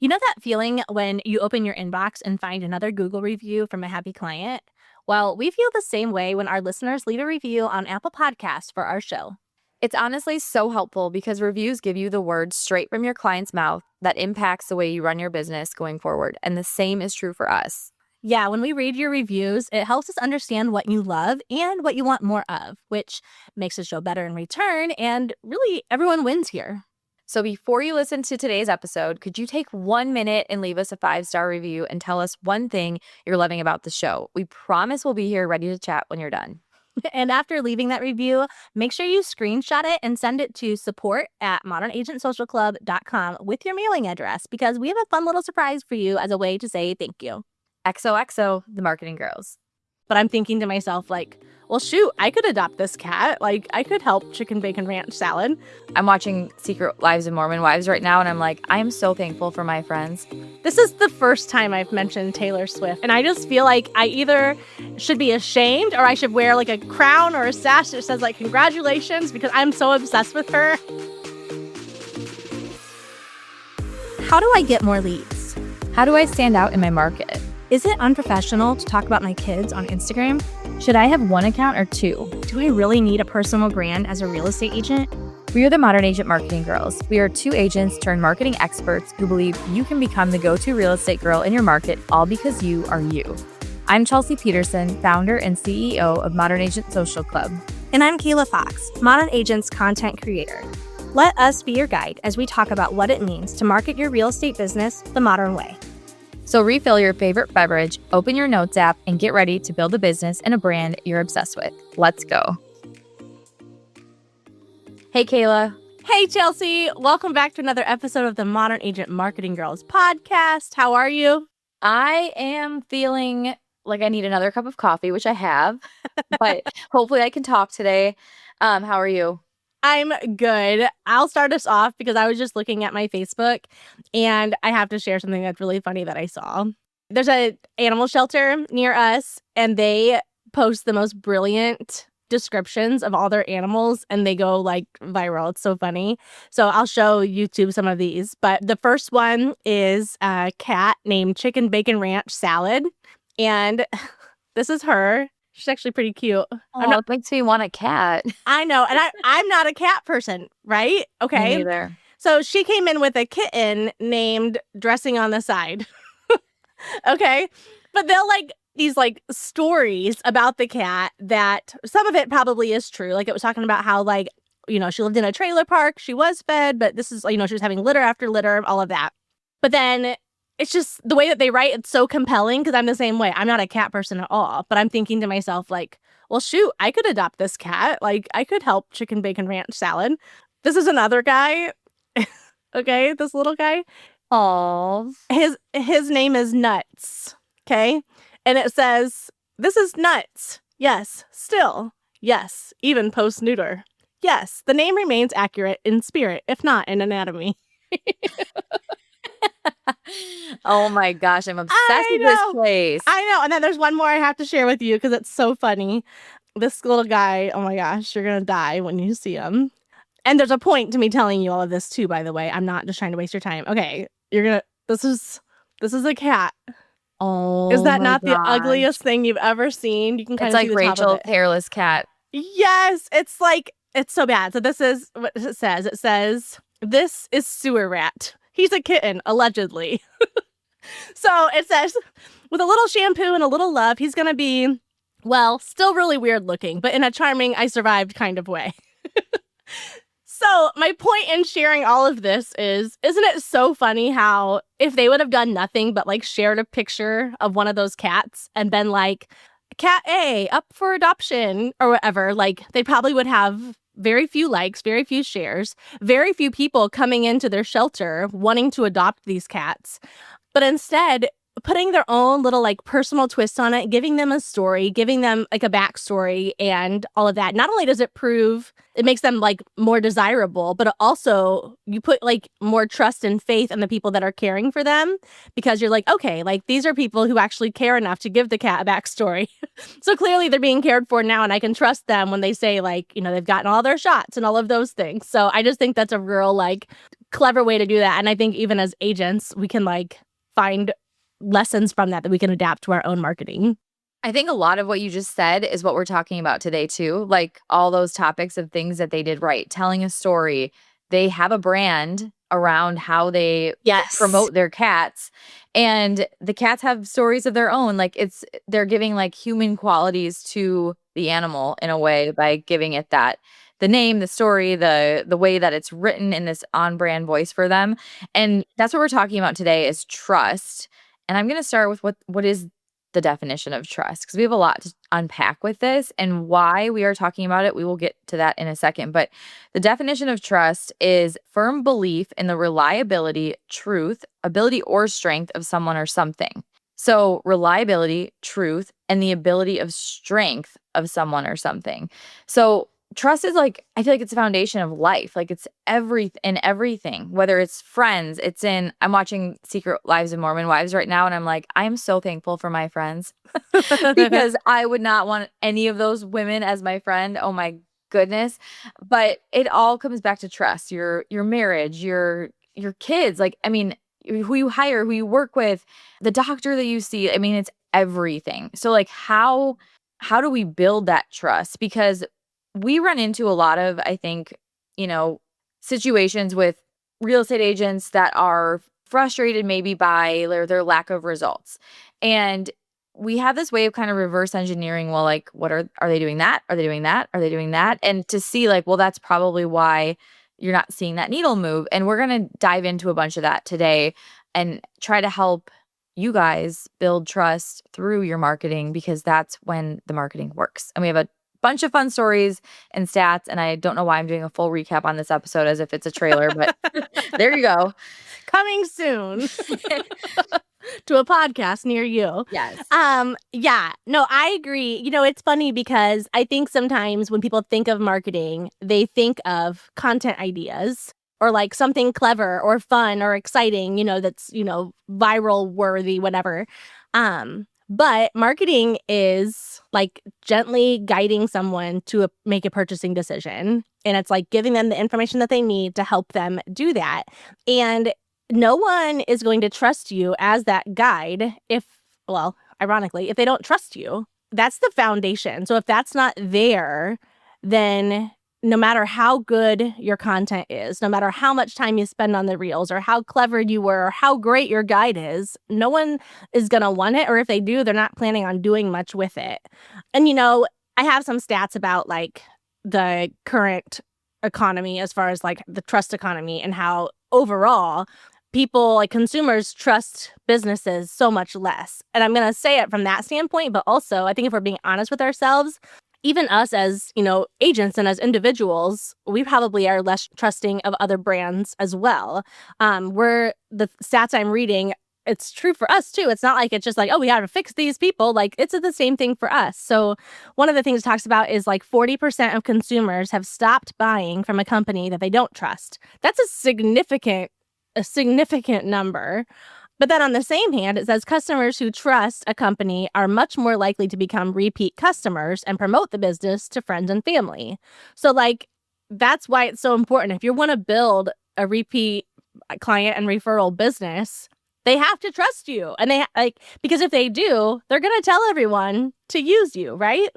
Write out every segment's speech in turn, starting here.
You know that feeling when you open your inbox and find another Google review from a happy client? Well, we feel the same way when our listeners leave a review on Apple Podcasts for our show. It's honestly so helpful because reviews give you the words straight from your client's mouth that impacts the way you run your business going forward. And the same is true for us. Yeah, when we read your reviews, it helps us understand what you love and what you want more of, which makes the show better in return. And really, everyone wins here. So before you listen to today's episode, could you take 1 minute and leave us a 5-star review and tell us one thing you're loving about the show? We promise we'll be here ready to chat when you're done. And after leaving that review, make sure you screenshot it and send it to support@modernagentsocialclub.com with your mailing address, because we have a fun little surprise for you as a way to say thank you. XOXO, the marketing girls. But I'm thinking to myself, like, well, shoot, I could adopt this cat. Like, I could help Chicken Bacon Ranch Salad. I'm watching Secret Lives of Mormon Wives right now, and I'm like, I am so thankful for my friends. This is the first time I've mentioned Taylor Swift, and I just feel like I either should be ashamed or I should wear like a crown or a sash that says like congratulations, because I'm so obsessed with her. How do I get more leads? How do I stand out in my market? Is it unprofessional to talk about my kids on Instagram? Should I have one account or two? Do I really need a personal brand as a real estate agent? We are the Modern Agent Marketing Girls. We are 2 agents turned marketing experts who believe you can become the go-to real estate girl in your market, all because you are you. I'm Chelsea Peterson, founder and CEO of Modern Agent Social Club. And I'm Kayla Fox, Modern Agent's content creator. Let us be your guide as we talk about what it means to market your real estate business the modern way. So refill your favorite beverage, open your notes app, and get ready to build a business and a brand you're obsessed with. Let's go. Hey, Kayla. Hey, Chelsea. Welcome back to another episode of the Modern Agent Marketing Girls podcast. How are you? I am feeling like I need another cup of coffee, which I have, but hopefully I can talk today. How are you? I'm good. I'll start us off because I was just looking at my Facebook and I have to share something that's really funny that I saw. There's an animal shelter near us and they post the most brilliant descriptions of all their animals and they go like viral. It's so funny. So I'll show YouTube some of these. But the first one is a cat named Chicken Bacon Ranch Salad. And this is her. She's actually pretty cute. It makes me want a cat. I know. And I'm not a cat person, right? Okay. Me neither. So she came in with a kitten named Dressing on the Side. Okay. But they'll like these like stories about the cat that some of it probably is true. Like it was talking about how like, you know, she lived in a trailer park. She was fed, but this is, you know, she was having litter after litter, all of that. But then it's just the way that they write, it's so compelling because I'm the same way. I'm not a cat person at all, but I'm thinking to myself like, well, shoot, I could adopt this cat. Like I could help Chicken Bacon Ranch Salad. This is another guy. Okay, this little guy. Oh, His name is Nuts. Okay, and it says, "This is Nuts. Yes, still. Yes, even post neuter. Yes, the name remains accurate in spirit, if not in anatomy." Oh my gosh, I'm obsessed with this place. I know. And then there's one more I have to share with you because it's so funny. This little guy, oh my gosh, you're going to die when you see him. And there's a point to me telling you all of this too, by the way. I'm not just trying to waste your time. Okay, this is a cat. Oh, is that not the ugliest thing you've ever seen? You can kind of see the Rachel, top of it. hairless cat. Yes, it's so bad. So this is what it says. It says, "This is Sewer Rat. He's a kitten, allegedly." So it says, with a little shampoo and a little love, he's going to be, well, still really weird looking, but in a charming, I survived kind of way. So my point in sharing all of this is, isn't it so funny how if they would have done nothing but like shared a picture of one of those cats and been like, cat A up for adoption or whatever, like they probably would have very few likes, very few shares, very few people coming into their shelter wanting to adopt these cats. But instead, putting their own little like personal twist on it, giving them a story, giving them like a backstory and all of that. Not only does it makes them like more desirable, but also you put like more trust and faith in the people that are caring for them because you're like, okay, like these are people who actually care enough to give the cat a backstory. So clearly they're being cared for now and I can trust them when they say like, you know, they've gotten all their shots and all of those things. So I just think that's a real like clever way to do that. And I think even as agents, we can like find lessons from that we can adapt to our own marketing. I think a lot of what you just said is what we're talking about today too. Like all those topics of things that they did right, telling a story. They have a brand around how they promote their cats, and the cats have stories of their own. Like they're giving like human qualities to the animal in a way by giving it that the name, the story, the way that it's written in this on-brand voice for them. And that's what we're talking about today is trust. And I'm going to start with what is the definition of trust, because we have a lot to unpack with this and why we are talking about it. We will get to that in a second. But the definition of trust is firm belief in the reliability, truth, ability, or strength of someone or something. So reliability, truth, and the ability of strength of someone or something. So trust is like, I feel like it's a foundation of life. Like it's everything, whether it's friends, I'm watching Secret Lives of Mormon Wives right now. And I'm like, I am so thankful for my friends because I would not want any of those women as my friend. Oh my goodness. But it all comes back to trust, your marriage, your kids. Like, I mean, who you hire, who you work with, the doctor that you see. I mean, it's everything. So like how do we build that trust? Because we run into a lot of, I think, situations with real estate agents that are frustrated maybe by their lack of results. And we have this way of kind of reverse engineering, well, like, are they doing that? Are they doing that? Are they doing that? And to see like, well, that's probably why you're not seeing that needle move. And we're going to dive into a bunch of that today and try to help you guys build trust through your marketing, because that's when the marketing works. And we have a bunch of fun stories and stats, and I don't know why I'm doing a full recap on this episode as if it's a trailer, but there you go. Coming soon to a podcast near you. Yes. Yeah. No, I agree. It's funny because I think sometimes when people think of marketing, they think of content ideas or like something clever or fun or exciting, that's, viral worthy, whatever. But marketing is like gently guiding someone to make a purchasing decision. And it's like giving them the information that they need to help them do that. And no one is going to trust you as that guide ironically, if they don't trust you. That's the foundation. So if that's not there, then no matter how good your content is, no matter how much time you spend on the reels or how clever you were or how great your guide is, no one is going to want it. Or if they do, they're not planning on doing much with it. And, I have some stats about like the current economy as far as like the trust economy and how overall people, like consumers, trust businesses so much less. And I'm going to say it from that standpoint, but also I think if we're being honest with ourselves, even us as, agents and as individuals, we probably are less trusting of other brands as well. The stats I'm reading, it's true for us too. It's not like it's just like, oh, we got to fix these people. Like it's the same thing for us. So one of the things it talks about is like 40% of consumers have stopped buying from a company that they don't trust. That's a significant number. But then on the same hand, it says customers who trust a company are much more likely to become repeat customers and promote the business to friends and family. So like, that's why it's so important. If you want to build a repeat client and referral business, they have to trust you. And because if they do, they're going to tell everyone to use you, right?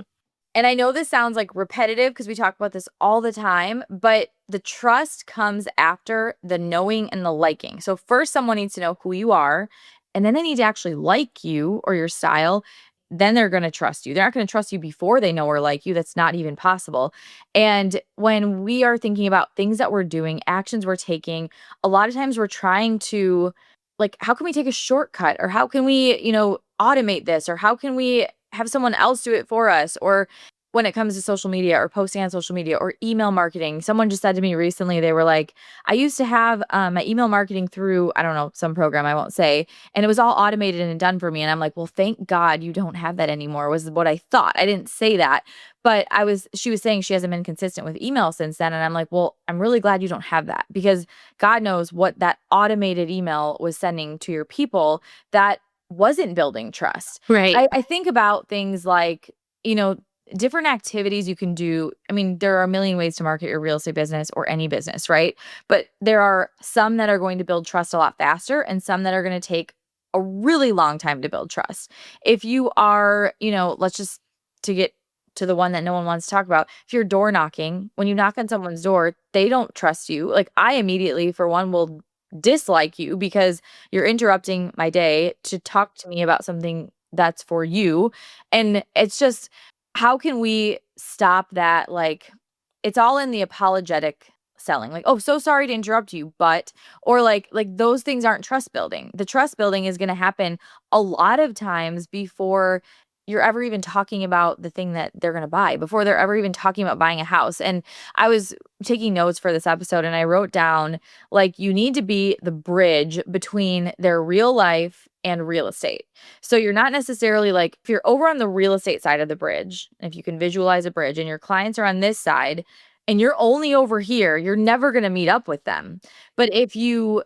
And I know this sounds like repetitive because we talk about this all the time, but the trust comes after the knowing and the liking. So first, someone needs to know who you are, and then they need to actually like you or your style. Then they're going to trust you. They're not going to trust you before they know or like you. That's not even possible. And when we are thinking about things that we're doing, actions we're taking, a lot of times we're trying to, like, how can we take a shortcut? Or how can we, automate this? Or how can we have someone else do it for us? Or when it comes to social media or posting on social media or email marketing, someone just said to me recently, they were like, I used to have my email marketing through, I don't know, some program I won't say, and it was all automated and done for me. And I'm like, well, thank God you don't have that anymore, was what I thought. I didn't say that, but she was saying she hasn't been consistent with email since then. And I'm like, well, I'm really glad you don't have that, because God knows what that automated email was sending to your people that wasn't building trust. Right. I think about things like, different activities you can do. I mean, there are a million ways to market your real estate business or any business, right? But there are some that are going to build trust a lot faster and some that are going to take a really long time to build trust. If you are, let's just to get to the one that no one wants to talk about. If you're door knocking, when you knock on someone's door, they don't trust you. Like I immediately, for one, will dislike you because you're interrupting my day to talk to me about something that's for you. And it's just, how can we stop that? Like, it's all in the apologetic selling. Like, oh, so sorry to interrupt you, but, or like those things aren't trust building. The trust building is going to happen a lot of times before you're ever even talking about the thing that they're going to buy, before they're ever even talking about buying a house. And I was taking notes for this episode and I wrote down, like, you need to be the bridge between their real life and real estate. So you're not necessarily like, if you're over on the real estate side of the bridge, if you can visualize a bridge and your clients are on this side and you're only over here, you're never going to meet up with them. But if you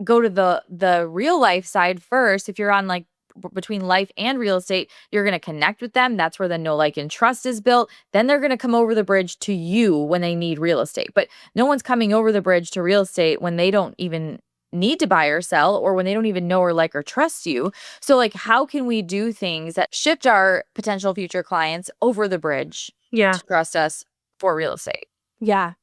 go to the real life side first, if you're on like between life and real estate, you're going to connect with them. That's where the know, like, and trust is built. Then they're going to come over the bridge to you when they need real estate. But no one's coming over the bridge to real estate when they don't even need to buy or sell, or when they don't even know or like or trust you. So like, how can we do things that shift our potential future clients over the bridge to trust us for real estate? Yeah.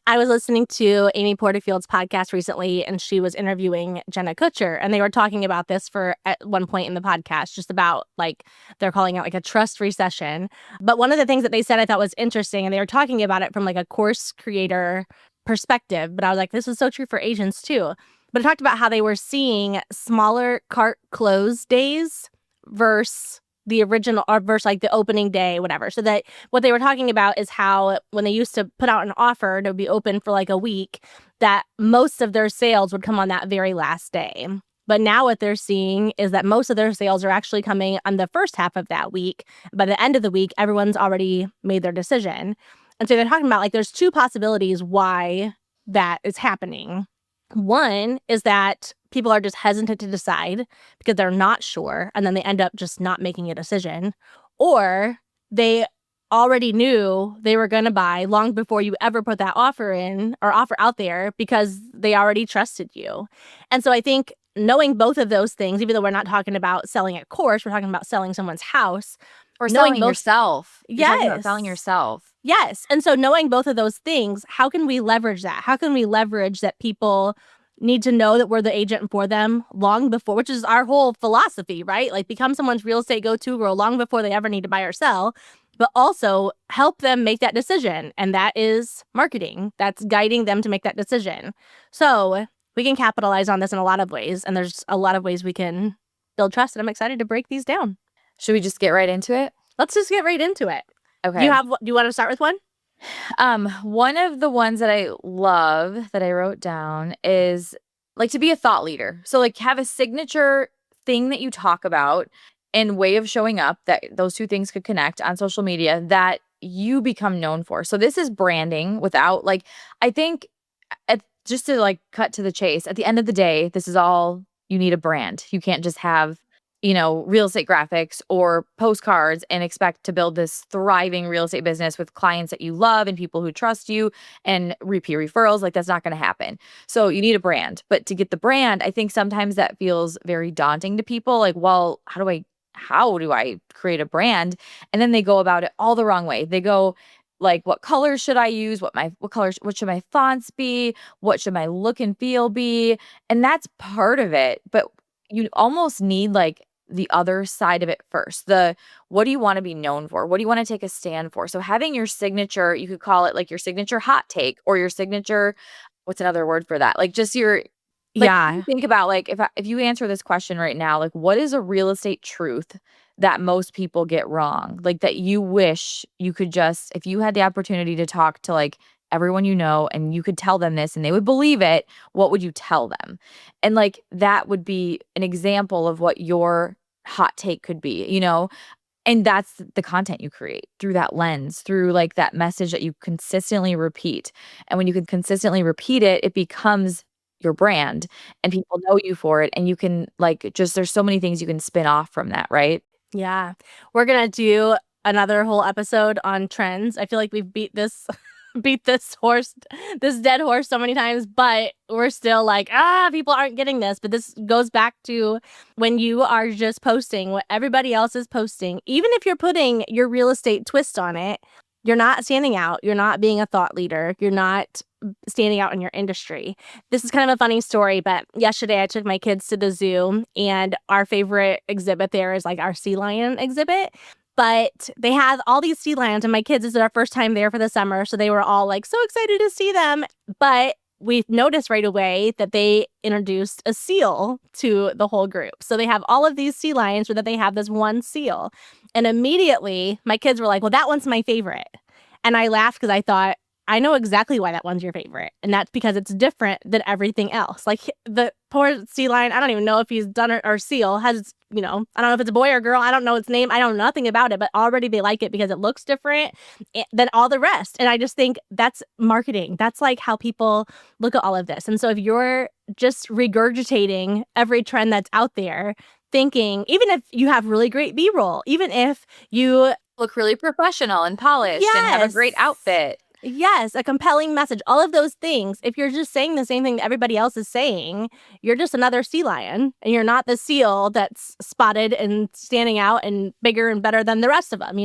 I was listening to Amy Porterfield's podcast recently, and she was interviewing Jenna Kutcher, and they were talking about this at one point in the podcast, just about like, they're calling it like a trust recession. But one of the things that they said I thought was interesting, and they were talking about it from like a course creator perspective, but I was like, this is so true for agents too. But it talked about how they were seeing smaller cart close days versus the original, or versus like the opening day, whatever. So that what they were talking about is how when they used to put out an offer to be open for like a week, that most of their sales would come on that very last day. But now what they're seeing is that most of their sales are actually coming on the first half of that week. By the end of the week, everyone's already made their decision. And so they're talking about like, there's two possibilities why that is happening. One is that people are just hesitant to decide because they're not sure, and then they end up just not making a decision. Or they already knew they were going to buy long before you ever put that offer in or offer out there because they already trusted you. And so I think knowing both of those things, even though we're not talking about selling a course, we're talking about selling someone's house. Or selling yourself. You're talking about Yes. selling yourself. Yes. And so knowing both of those things, how can we leverage that? How can we leverage that people need to know that we're the agent for them long before, which is our whole philosophy, right? Like, become someone's real estate go-to girl long before they ever need to buy or sell, but also help them make that decision. And that is marketing. That's guiding them to make that decision. So we can capitalize on this in a lot of ways. And there's a lot of ways we can build trust. And I'm excited to break these down. Should we just get right into it? Let's just get right into it. Okay. Do you want to start with one? One of the ones that I love that I wrote down is like to be a thought leader. So like have a signature thing that you talk about and way of showing up, that those two things could connect on social media that you become known for. So this is branding without like, I think just to like cut to the chase, at the end of the day, this is all, you need a brand. You can't just have, real estate graphics or postcards and expect to build this thriving real estate business with clients that you love and people who trust you and repeat referrals. Like, that's not going to happen. So you need a brand. But to get the brand, I think sometimes that feels very daunting to people. Like, well, how do I create a brand? And then they go about it all the wrong way. They go like, what colors should I use? What should my fonts be? What should my look and feel be? And that's part of it. But you almost need like the other side of it first. What do you want to be known for? What do you want to take a stand for? So having your signature, you could call it like your signature hot take or your signature, what's another word for that? Like just your, like, think about like, if you answer this question right now, like what is a real estate truth that most people get wrong? Like that you wish you could just, if you had the opportunity to talk to like everyone you know and you could tell them this and they would believe it, what would you tell them? And like that would be an example of what your hot take could be, and that's the content you create through that lens, through like that message that you consistently repeat. And when you can consistently repeat it, it becomes your brand and people know you for it. And you can like, just, there's so many things you can spin off from that, right? Yeah. We're going to do another whole episode on trends. I feel like we've beat this beat this horse, this dead horse so many times, but we're still like, people aren't getting this. But this goes back to when you are just posting what everybody else is posting, even if you're putting your real estate twist on it, you're not standing out. You're not being a thought leader. You're not standing out in your industry. This is kind of a funny story, but yesterday I took my kids to the zoo, and our favorite exhibit there is like our sea lion exhibit. But they have all these sea lions, and my kids, this is our first time there for the summer, so they were all like so excited to see them. But we noticed right away that they introduced a seal to the whole group. So they have all of these sea lions, but then they have this one seal. And immediately my kids were like, well, that one's my favorite. And I laughed because I thought, I know exactly why that one's your favorite. And that's because it's different than everything else. Like the poor sea lion, I don't even know if he's done it, or seal has, I don't know if it's a boy or girl. I don't know its name. I know nothing about it, but already they like it because it looks different than all the rest. And I just think that's marketing. That's like how people look at all of this. And so if you're just regurgitating every trend that's out there, thinking, even if you have really great B-roll, even if you look really professional and polished and have a great outfit. Yes, a compelling message, all of those things. If you're just saying the same thing that everybody else is saying, you're just another sea lion, and you're not the seal that's spotted and standing out and bigger and better than the rest of them,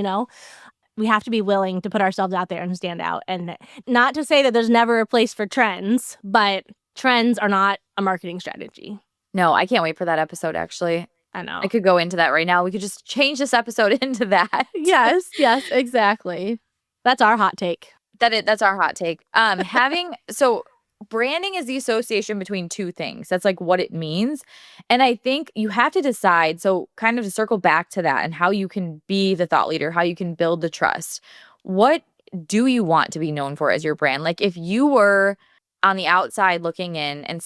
We have to be willing to put ourselves out there and stand out. And not to say that there's never a place for trends, but trends are not a marketing strategy. No, I can't wait for that episode, actually. I know. I could go into that right now. We could just change this episode into that. Yes, exactly. That's our hot take. That's our hot take. So branding is the association between two things. That's like what it means. And I think you have to decide, so kind of to circle back to that and how you can be the thought leader, how you can build the trust. What do you want to be known for as your brand? Like if you were on the outside looking in and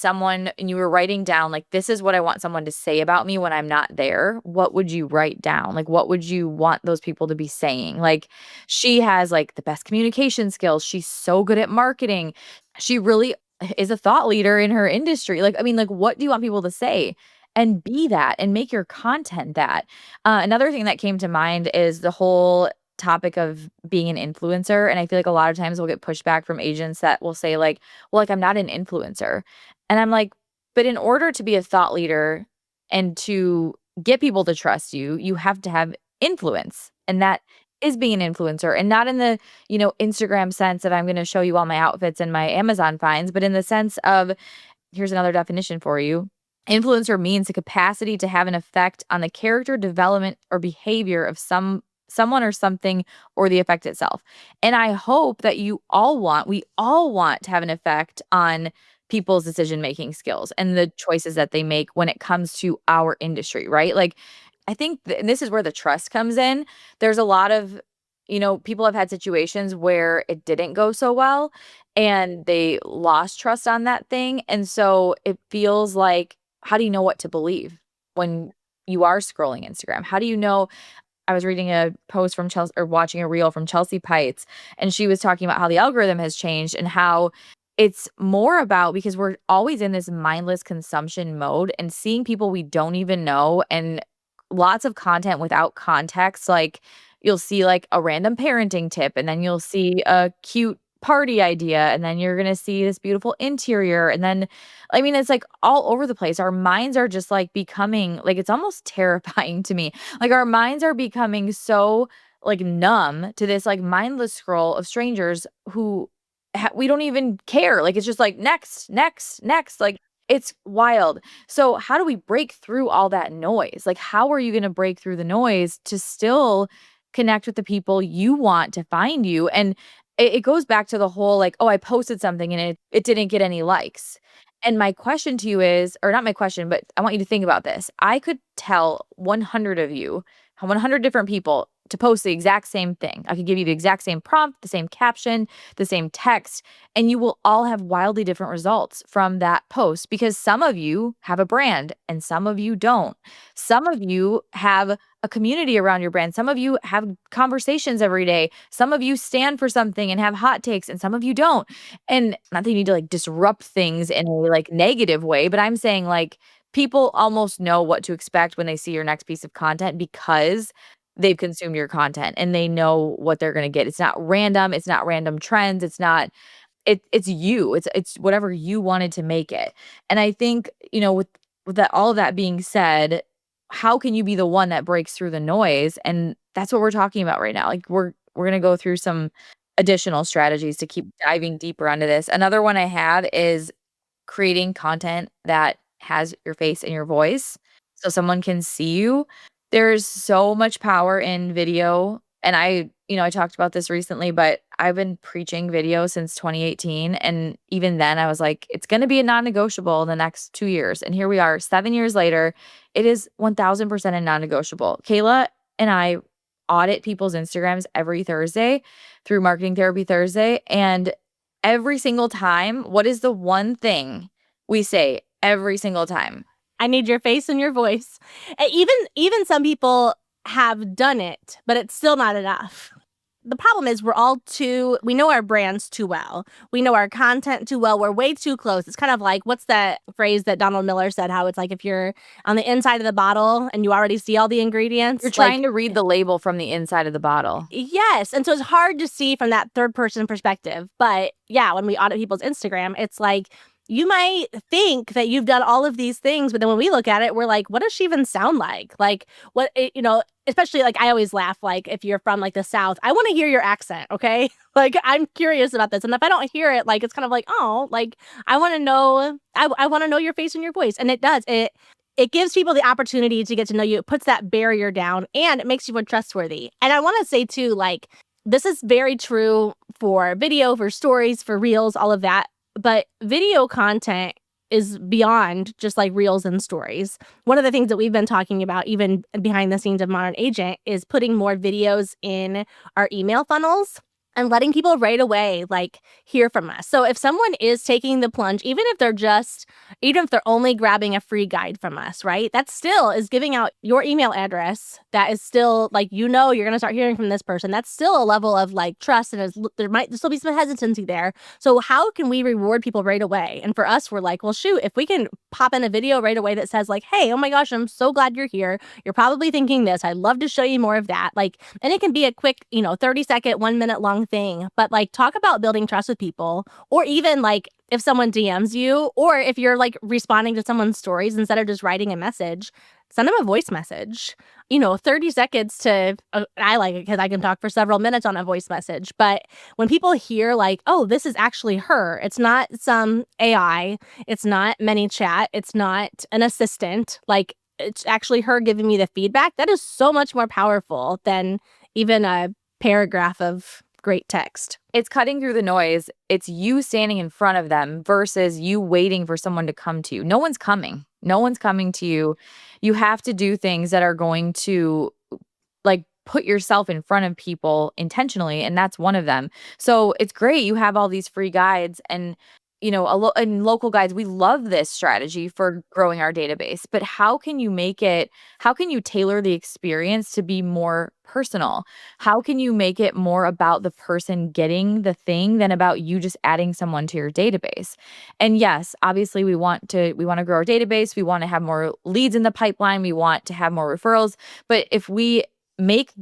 you were writing down, like, this is what I want someone to say about me when I'm not there, what would you write down? Like, what would you want those people to be saying? Like, she has like the best communication skills. She's so good at marketing. She really is a thought leader in her industry. Like, I mean, like, what do you want people to say? And be that and make your content that. Another thing that came to mind is the whole topic of being an influencer. And I feel like a lot of times we'll get pushback from agents that will say like, well, like I'm not an influencer. And I'm like, but in order to be a thought leader and to get people to trust you, you have to have influence. And that is being an influencer, and not in the, Instagram sense that I'm going to show you all my outfits and my Amazon finds, but in the sense of, here's another definition for you. Influencer means the capacity to have an effect on the character development or behavior of someone or something, or the effect itself. And I hope that we all want to have an effect on people's decision-making skills and the choices that they make when it comes to our industry, right? Like, I think and this is where the trust comes in. There's a lot of, people have had situations where it didn't go so well and they lost trust on that thing. And so it feels like, how do you know what to believe when you are scrolling Instagram? How do you know? I was reading a post from Chelsea, or watching a reel from Chelsea Pites, and she was talking about how the algorithm has changed and how it's more about, because we're always in this mindless consumption mode and seeing people we don't even know and lots of content without context. Like you'll see like a random parenting tip, and then you'll see a cute party idea, and then you're going to see this beautiful interior. And then, I mean, it's like all over the place. Our minds are just like becoming like, it's almost terrifying to me. Like our minds are becoming so like numb to this like mindless scroll of strangers who we don't even care. Like, it's just like next. Like, it's wild. So how do we break through all that noise? Like, how are you going to break through the noise to still connect with the people you want to find you? And it goes back to the whole like, oh, I posted something and it didn't get any likes. And my question to you is, or not my question, but I want you to think about this. I could tell 100 of you, 100 different people to post the exact same thing. I could give you the exact same prompt, the same caption, the same text, and you will all have wildly different results from that post, because some of you have a brand and some of you don't. Some of you have a community around your brand. Some of you have conversations every day. Some of you stand for something and have hot takes, and some of you don't. And not that you need to like disrupt things in a like negative way, but I'm saying like people almost know what to expect when they see your next piece of content, because they've consumed your content and they know what they're going to get. It's not random. It's not random trends. It's not, it's you. It's whatever you wanted to make it. And I think, with that, all of that being said, how can you be the one that breaks through the noise? And that's what we're talking about right now. Like we're going to go through some additional strategies to keep diving deeper onto this. Another one I have is creating content that has your face and your voice so someone can see you. There's so much power in video. And I talked about this recently, but I've been preaching video since 2018. And even then I was like, it's going to be a non-negotiable in the next 2 years. And here we are 7 years later. It is 1000% a non-negotiable. Kayla and I audit people's Instagrams every Thursday through Marketing Therapy Thursday. And every single time, what is the one thing we say every single time? I need your face and your voice. And even some people have done it, but it's still not enough. The problem is we know our brands too well. We know our content too well. We're way too close. It's kind of like, what's that phrase that Donald Miller said, how it's like if you're on the inside of the bottle and you already see all the ingredients. You're trying to read the label from the inside of the bottle. Yes. And so it's hard to see from that third person perspective. But yeah, when we audit people's Instagram, it's like, you might think that you've done all of these things, but then when we look at it, we're like, what does she even sound like? Like, especially like I always laugh, like if you're from like the South, I want to hear your accent, okay? Like I'm curious about this. And if I don't hear it, like it's kind of like, oh, like I want to know, I want to know your face and your voice. And it does. It gives people the opportunity to get to know you. It puts that barrier down and it makes you more trustworthy. And I want to say too, like, this is very true for video, for stories, for reels, all of that. But video content is beyond just like reels and stories. One of the things that we've been talking about, even behind the scenes of Modern Agent, is putting more videos in our email funnels and letting people right away like hear from us. So if someone is taking the plunge, even if they're only grabbing a free guide from us, right? That still is giving out your email address. That is still like, you're going to start hearing from this person. That's still a level of like trust, and there might still be some hesitancy there. So how can we reward people right away? And for us, we're like, well, shoot, if we can pop in a video right away that says like, hey, oh my gosh, I'm so glad you're here. You're probably thinking this. I'd love to show you more of that. Like, and it can be a quick, 30-second, 1 minute long thing, but like talk about building trust with people. Or even like if someone DMs you, or if you're like responding to someone's stories instead of just writing a message, send them a voice message. 30 seconds to I like it because I can talk for several minutes on a voice message. But when people hear like, oh, this is actually her, it's not some AI, it's not ManyChat, it's not an assistant, like it's actually her giving me the feedback, that is so much more powerful than even a paragraph of great text. It's cutting through the noise. It's you standing in front of them versus you waiting for someone to come to you. No one's coming. No one's coming to you. You have to do things that are going to like put yourself in front of people intentionally, and that's one of them. So it's great you have all these free guides and and local guides. We love this strategy for growing our database, but how can you tailor the experience to be more personal? How can you make it more about the person getting the thing than about you just adding someone to your database? And yes, obviously we want to grow our database. We want to have more leads in the pipeline. We want to have more referrals. But if we make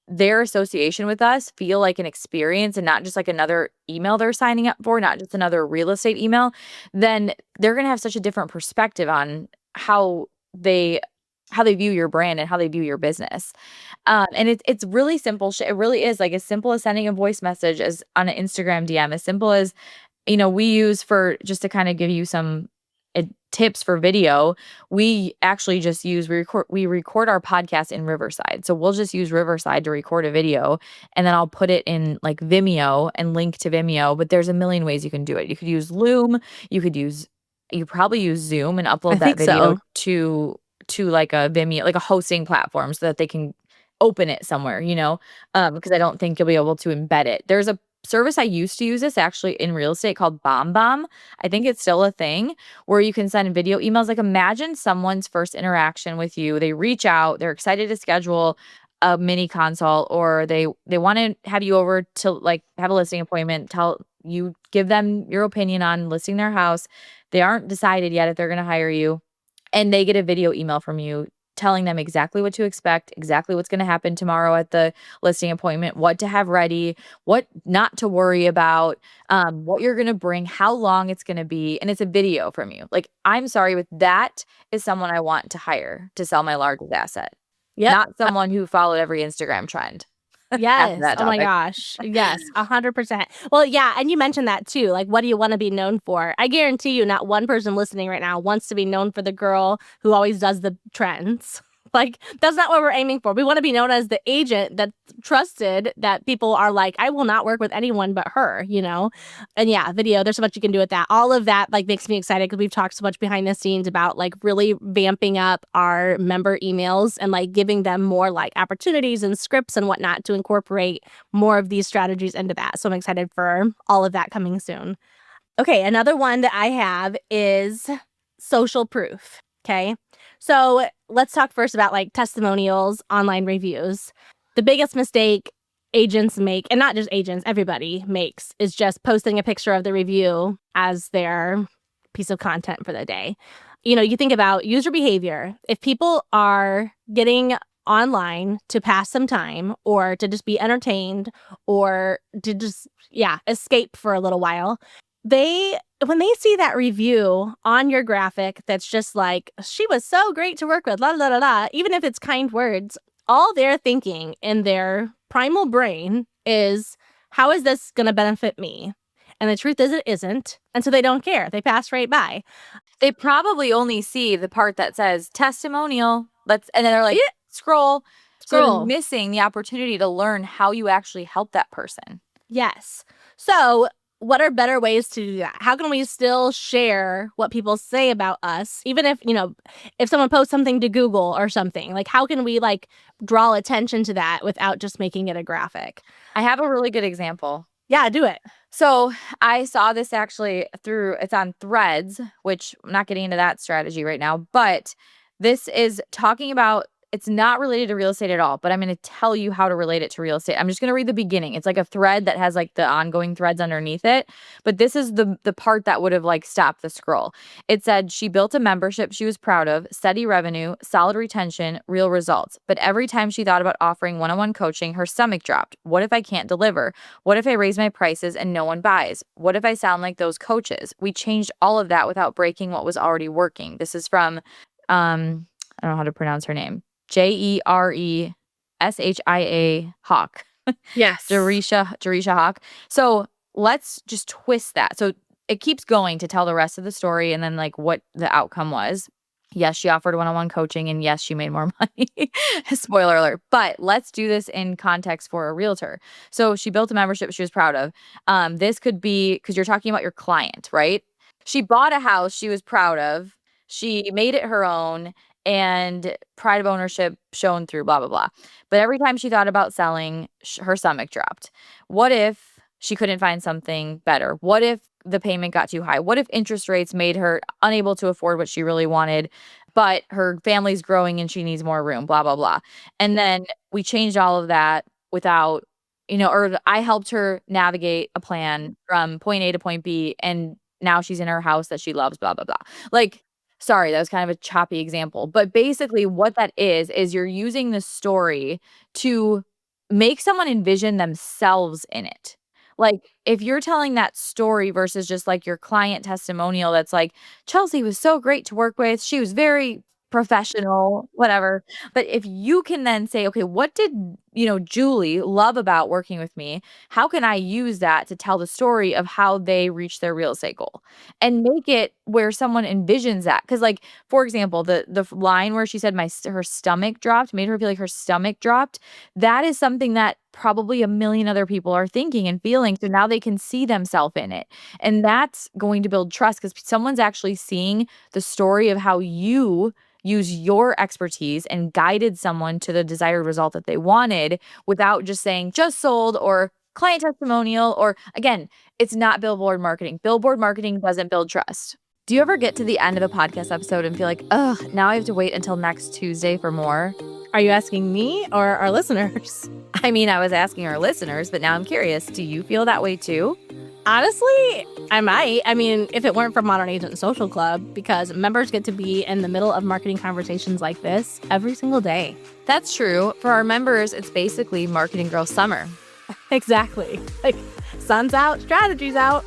their association with us feel like an experience and not just like another email they're signing up for, not just another real estate email, then they're going to have such a different perspective on how they view your brand and how they view your business. And it's really simple. It really is like as simple as sending a voice message as on an Instagram DM, as simple as, we use for just to kind of give you some tips for video. We actually just we record our podcast in Riverside. So we'll just use Riverside to record a video, and then I'll put it in like Vimeo and link to Vimeo. But there's a million ways you can do it. You could use Loom. You probably use Zoom and upload that video to like a Vimeo, like a hosting platform, so that they can open it somewhere, because I don't think you'll be able to embed it. There's a service I used to use this actually in real estate called BombBomb. I think it's still a thing where you can send video emails. Like imagine someone's first interaction with you. They reach out, they're excited to schedule a mini consult, or they want to have you over to like have a listing appointment, give them your opinion on listing their house. They aren't decided yet if they're going to hire you, and they get a video email from you telling them exactly what to expect, exactly what's going to happen tomorrow at the listing appointment, what to have ready, what not to worry about, what you're going to bring, how long it's going to be. And it's a video from you. Like, I'm sorry, but that is someone I want to hire to sell my largest asset, Yep. not someone who followed every Instagram trend. After Yes. that Oh my topic. gosh. Yes. 100%. Well, yeah. And you mentioned that too. Like, what do you want to be known for? I guarantee you, not one person listening right now wants to be known for the girl who always does the trends. Like, that's not what we're aiming for. We want to be known as the agent that's trusted, that people are like, I will not work with anyone but her, you know? And yeah, video, there's so much you can do with that. All of that like makes me excited because we've talked so much behind the scenes about like really vamping up our member emails and like giving them more like opportunities and scripts and whatnot to incorporate more of these strategies into that. So I'm excited for all of that coming soon. Okay, another one that I have is social proof. Okay. So let's talk first about like testimonials, online reviews. The biggest mistake agents make, and not just agents, everybody makes, is just posting a picture of the review as their piece of content for the day. You know, you think about user behavior. If people are getting online to pass some time or to just be entertained or to just, escape for a little while, when they see that review on your graphic that's just like, she was so great to work with, la la la la, even if it's kind words, all they're thinking in their primal brain is, how is this going to benefit me? And the truth is, it isn't. And so they don't care. They pass right by. They probably only see the part that says testimonial. And then they're like, Yeah. scroll. So they're Scroll. missing the opportunity to learn how you actually help that person. Yes. So what are better ways to do that? How can we still share what people say about us, even if, you know, if someone posts something to Google or something? Like, how can we like draw attention to that without just making it a graphic? I have a really good example. Yeah, do it. So I saw this actually it's on Threads, which I'm not getting into that strategy right now, but this is talking about, it's not related to real estate at all, but I'm going to tell you how to relate it to real estate. I'm just going to read the beginning. It's like a thread that has like the ongoing threads underneath it. But this is the part that would have like stopped the scroll. It said she built a membership she was proud of, steady revenue, solid retention, real results. But every time she thought about offering one-on-one coaching, her stomach dropped. What if I can't deliver? What if I raise my prices and no one buys? What if I sound like those coaches? We changed all of that without breaking what was already working. This is from, I don't know how to pronounce her name. Jereshia Hawk. Yes. Jereshia Hawk. So let's just twist that. So it keeps going to tell the rest of the story and then like what the outcome was. Yes, she offered one-on-one coaching and yes, she made more money. Spoiler alert. But let's do this in context for a realtor. So she built a membership she was proud of. This could be, because you're talking about your client, right? She bought a house she was proud of. She made it her own. And pride of ownership shown through, blah, blah, blah. But every time she thought about selling, her stomach dropped. What if she couldn't find something better? What if the payment got too high? What if interest rates made her unable to afford what she really wanted, but her family's growing and she needs more room, blah, blah, blah. And then we changed all of that without, or I helped her navigate a plan from point A to point B. And now she's in her house that she loves, blah, blah, blah. Like, sorry, that was kind of a choppy example. But basically what that is you're using the story to make someone envision themselves in it. Like, if you're telling that story versus just like your client testimonial that's like, Chelsea was so great to work with. She was very professional, whatever. But if you can then say, okay, what did, Julie love about working with me? How can I use that to tell the story of how they reach their real estate goal and make it where someone envisions that? Because like, for example, the line where she said her stomach dropped, made her feel like her stomach dropped. That is something that probably a million other people are thinking and feeling. So now they can see themselves in it. And that's going to build trust because someone's actually seeing the story of how you use your expertise and guided someone to the desired result that they wanted without just saying just sold or client testimonial, or again, it's not billboard marketing. Billboard marketing doesn't build trust. Do you ever get to the end of a podcast episode and feel like, ugh, now I have to wait until next Tuesday for more? Are you asking me or our listeners? I mean, I was asking our listeners, but now I'm curious. Do you feel that way too? Honestly, I might. I mean, if it weren't for Modern Agent Social Club, because members get to be in the middle of marketing conversations like this every single day. That's true. For our members, it's basically Marketing Girl Summer. Exactly. Like, sun's out, strategy's out.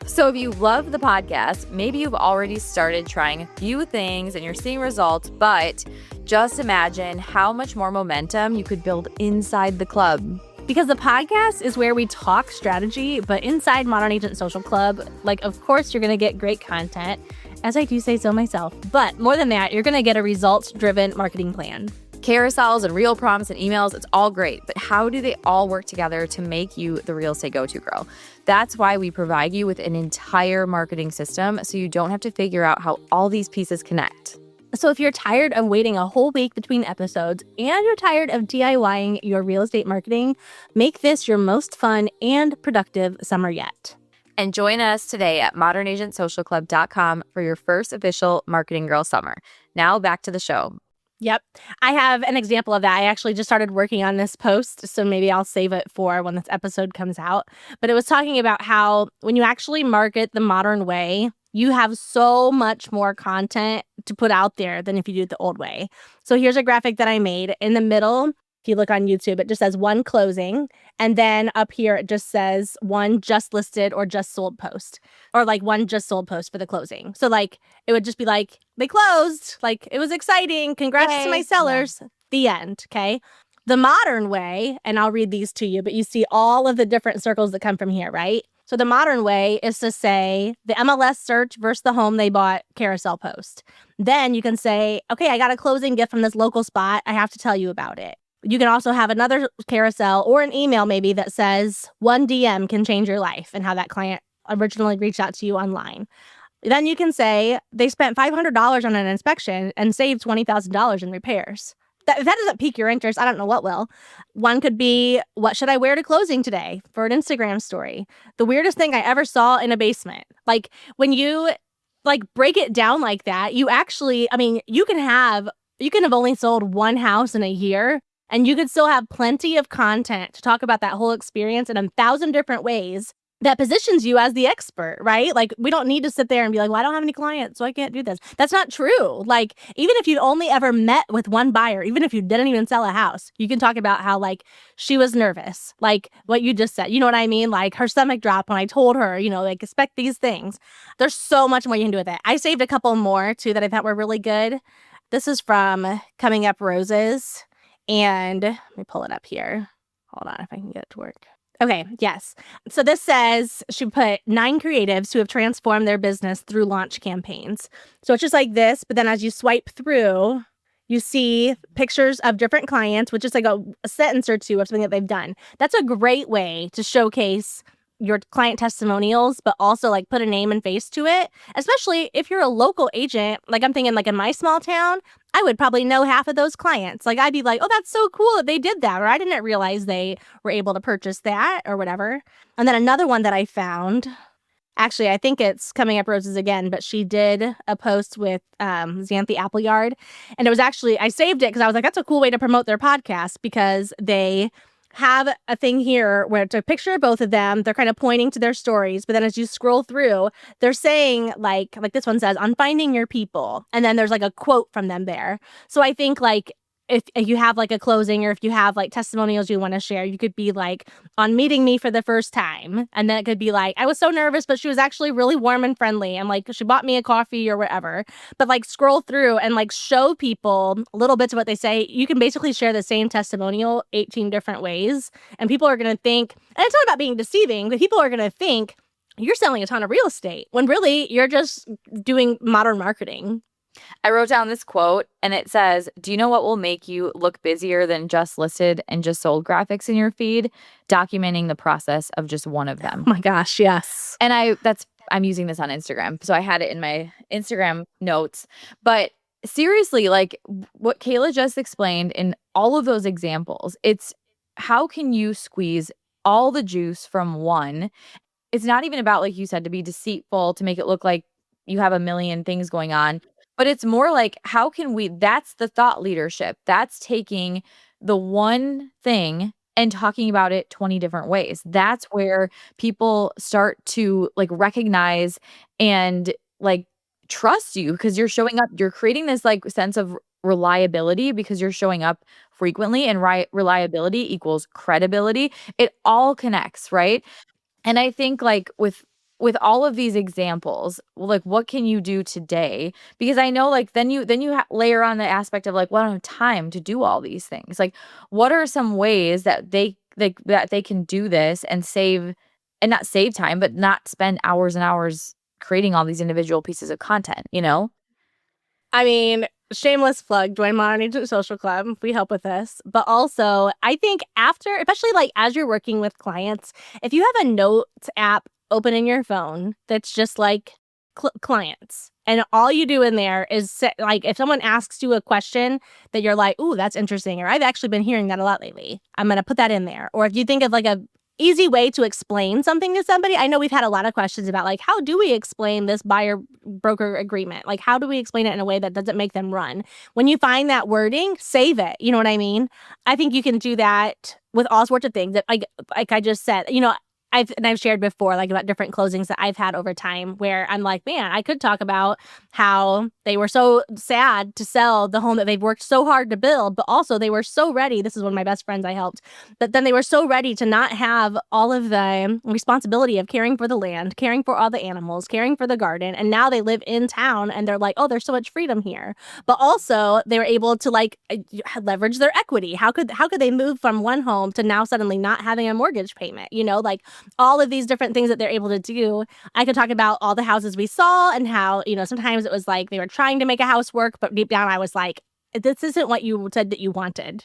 So if you love the podcast, maybe you've already started trying a few things and you're seeing results, but just imagine how much more momentum you could build inside the club. Because the podcast is where we talk strategy, but inside Modern Agent Social Club, like, of course, you're going to get great content, as I do say so myself. But more than that, you're going to get a results-driven marketing plan. Carousels and reel prompts and emails, it's all great, but how do they all work together to make you the real estate go-to girl? That's why we provide you with an entire marketing system so you don't have to figure out how all these pieces connect. So if you're tired of waiting a whole week between episodes and you're tired of DIYing your real estate marketing, make this your most fun and productive summer yet. And join us today at modernagentsocialclub.com for your first official Marketing Girl Summer. Now back to the show. Yep. I have an example of that. I actually just started working on this post, so maybe I'll save it for when this episode comes out. But it was talking about how when you actually market the modern way, you have so much more content to put out there than if you do it the old way. So here's a graphic that I made. In the middle, if you look on YouTube, it just says one closing. And then up here, it just says one just listed or just sold post, or like one just sold post for the closing. So like, it would just be like, they closed, like it was exciting. Congrats to my sellers. Yeah. The end. Okay. The modern way, and I'll read these to you, but you see all of the different circles that come from here, right? So the modern way is to say the MLS search versus the home they bought carousel post. Then you can say, okay, I got a closing gift from this local spot. I have to tell you about it. You can also have another carousel or an email maybe that says one DM can change your life and how that client originally reached out to you online. Then you can say they spent $500 on an inspection and saved $20,000 in repairs. If that doesn't pique your interest, I don't know what will. One could be, what should I wear to closing today for an Instagram story? The weirdest thing I ever saw in a basement. Like when you like break it down like that, you actually, I mean, you can have only sold one house in a year and you could still have plenty of content to talk about that whole experience in 1,000 different ways that positions you as the expert, right? Like, we don't need to sit there and be like, well, I don't have any clients, so I can't do this. That's not true. Like, even if you'd only ever met with one buyer, even if you didn't even sell a house, you can talk about how, like, she was nervous, like what you just said. You know what I mean? Like, her stomach dropped when I told her, you know, like, expect these things. There's so much more you can do with it. I saved a couple more, too, that I thought were really good. This is from Coming Up Roses. And let me pull it up here. Hold on if I can get it to work. Okay, yes. So this says she put 9 creatives who have transformed their business through launch campaigns. So it's just like this, but then as you swipe through, you see pictures of different clients, which is like a sentence or two of something that they've done. That's a great way to showcase your client testimonials, but also like put a name and face to it, especially if you're a local agent. Like I'm thinking like in my small town, I would probably know half of those clients. Like I'd be like, oh, that's so cool that they did that. Or I didn't realize they were able to purchase that or whatever. And then another one that I found, actually, I think it's Coming Up Roses again, but she did a post with Xanthi Appleyard. And it was actually, I saved it because I was like, that's a cool way to promote their podcast because they have a thing here where it's a picture of both of them. They're kind of pointing to their stories. But then as you scroll through, they're saying like this one says, on finding your people. And then there's like a quote from them there. So I think like if you have like a closing or if you have like testimonials you want to share, you could be like on meeting me for the first time. And then it could be like, I was so nervous, but she was actually really warm and friendly. And like, she bought me a coffee or whatever. But like scroll through and like show people little bits of what they say. You can basically share the same testimonial 18 different ways. And people are going to think, and it's not about being deceiving, but people are going to think you're selling a ton of real estate when really you're just doing modern marketing. I wrote down this quote and it says, do you know what will make you look busier than just listed and just sold graphics in your feed? Documenting the process of just one of them. Oh my gosh, yes. And I'm using this on Instagram. So I had it in my Instagram notes. But seriously, like what Kayla just explained in all of those examples, it's how can you squeeze all the juice from one? It's not even about, like you said, to be deceitful, to make it look like you have a million things going on. But it's more like, how can we, that's the thought leadership. That's taking the one thing and talking about it 20 different ways. That's where people start to like recognize and like trust you because you're showing up. You're creating this like sense of reliability because you're showing up frequently, and reliability equals credibility. It all connects, right? And I think like with all of these examples, like what can you do today? Because I know like then you layer on the aspect of like, well, I don't have time to do all these things. Like what are some ways that they can do this and save and not save time, but not spend hours and hours creating all these individual pieces of content, you know? I mean, shameless plug, join Modern Agent Social Club. We help with this. But also, I think after, especially like as you're working with clients, if you have a notes app open in your phone that's just like clients, and all you do in there is like if someone asks you a question that you're like, ooh, that's interesting, or I've actually been hearing that a lot lately, I'm going to put that in there. Or if you think of like a easy way to explain something to somebody. I know we've had a lot of questions about like, how do we explain this buyer broker agreement? Like, how do we explain it in a way that doesn't make them run? When you find that wording, save it. You know what I mean? I think you can do that with all sorts of things that like I just said, I've shared before, like about different closings that I've had over time where I'm like, man, I could talk about how they were so sad to sell the home that they've worked so hard to build, but also they were so ready. This is one of my best friends I helped, but then they were so ready to not have all of the responsibility of caring for the land, caring for all the animals, caring for the garden. And now they live in town and they're like, oh, there's so much freedom here. But also they were able to like leverage their equity. How could they move from one home to now suddenly not having a mortgage payment? Like all of these different things that they're able to do. I could talk about all the houses we saw and how, sometimes it was like they were trying to make a house work, but deep down I was like, this isn't what you said that you wanted,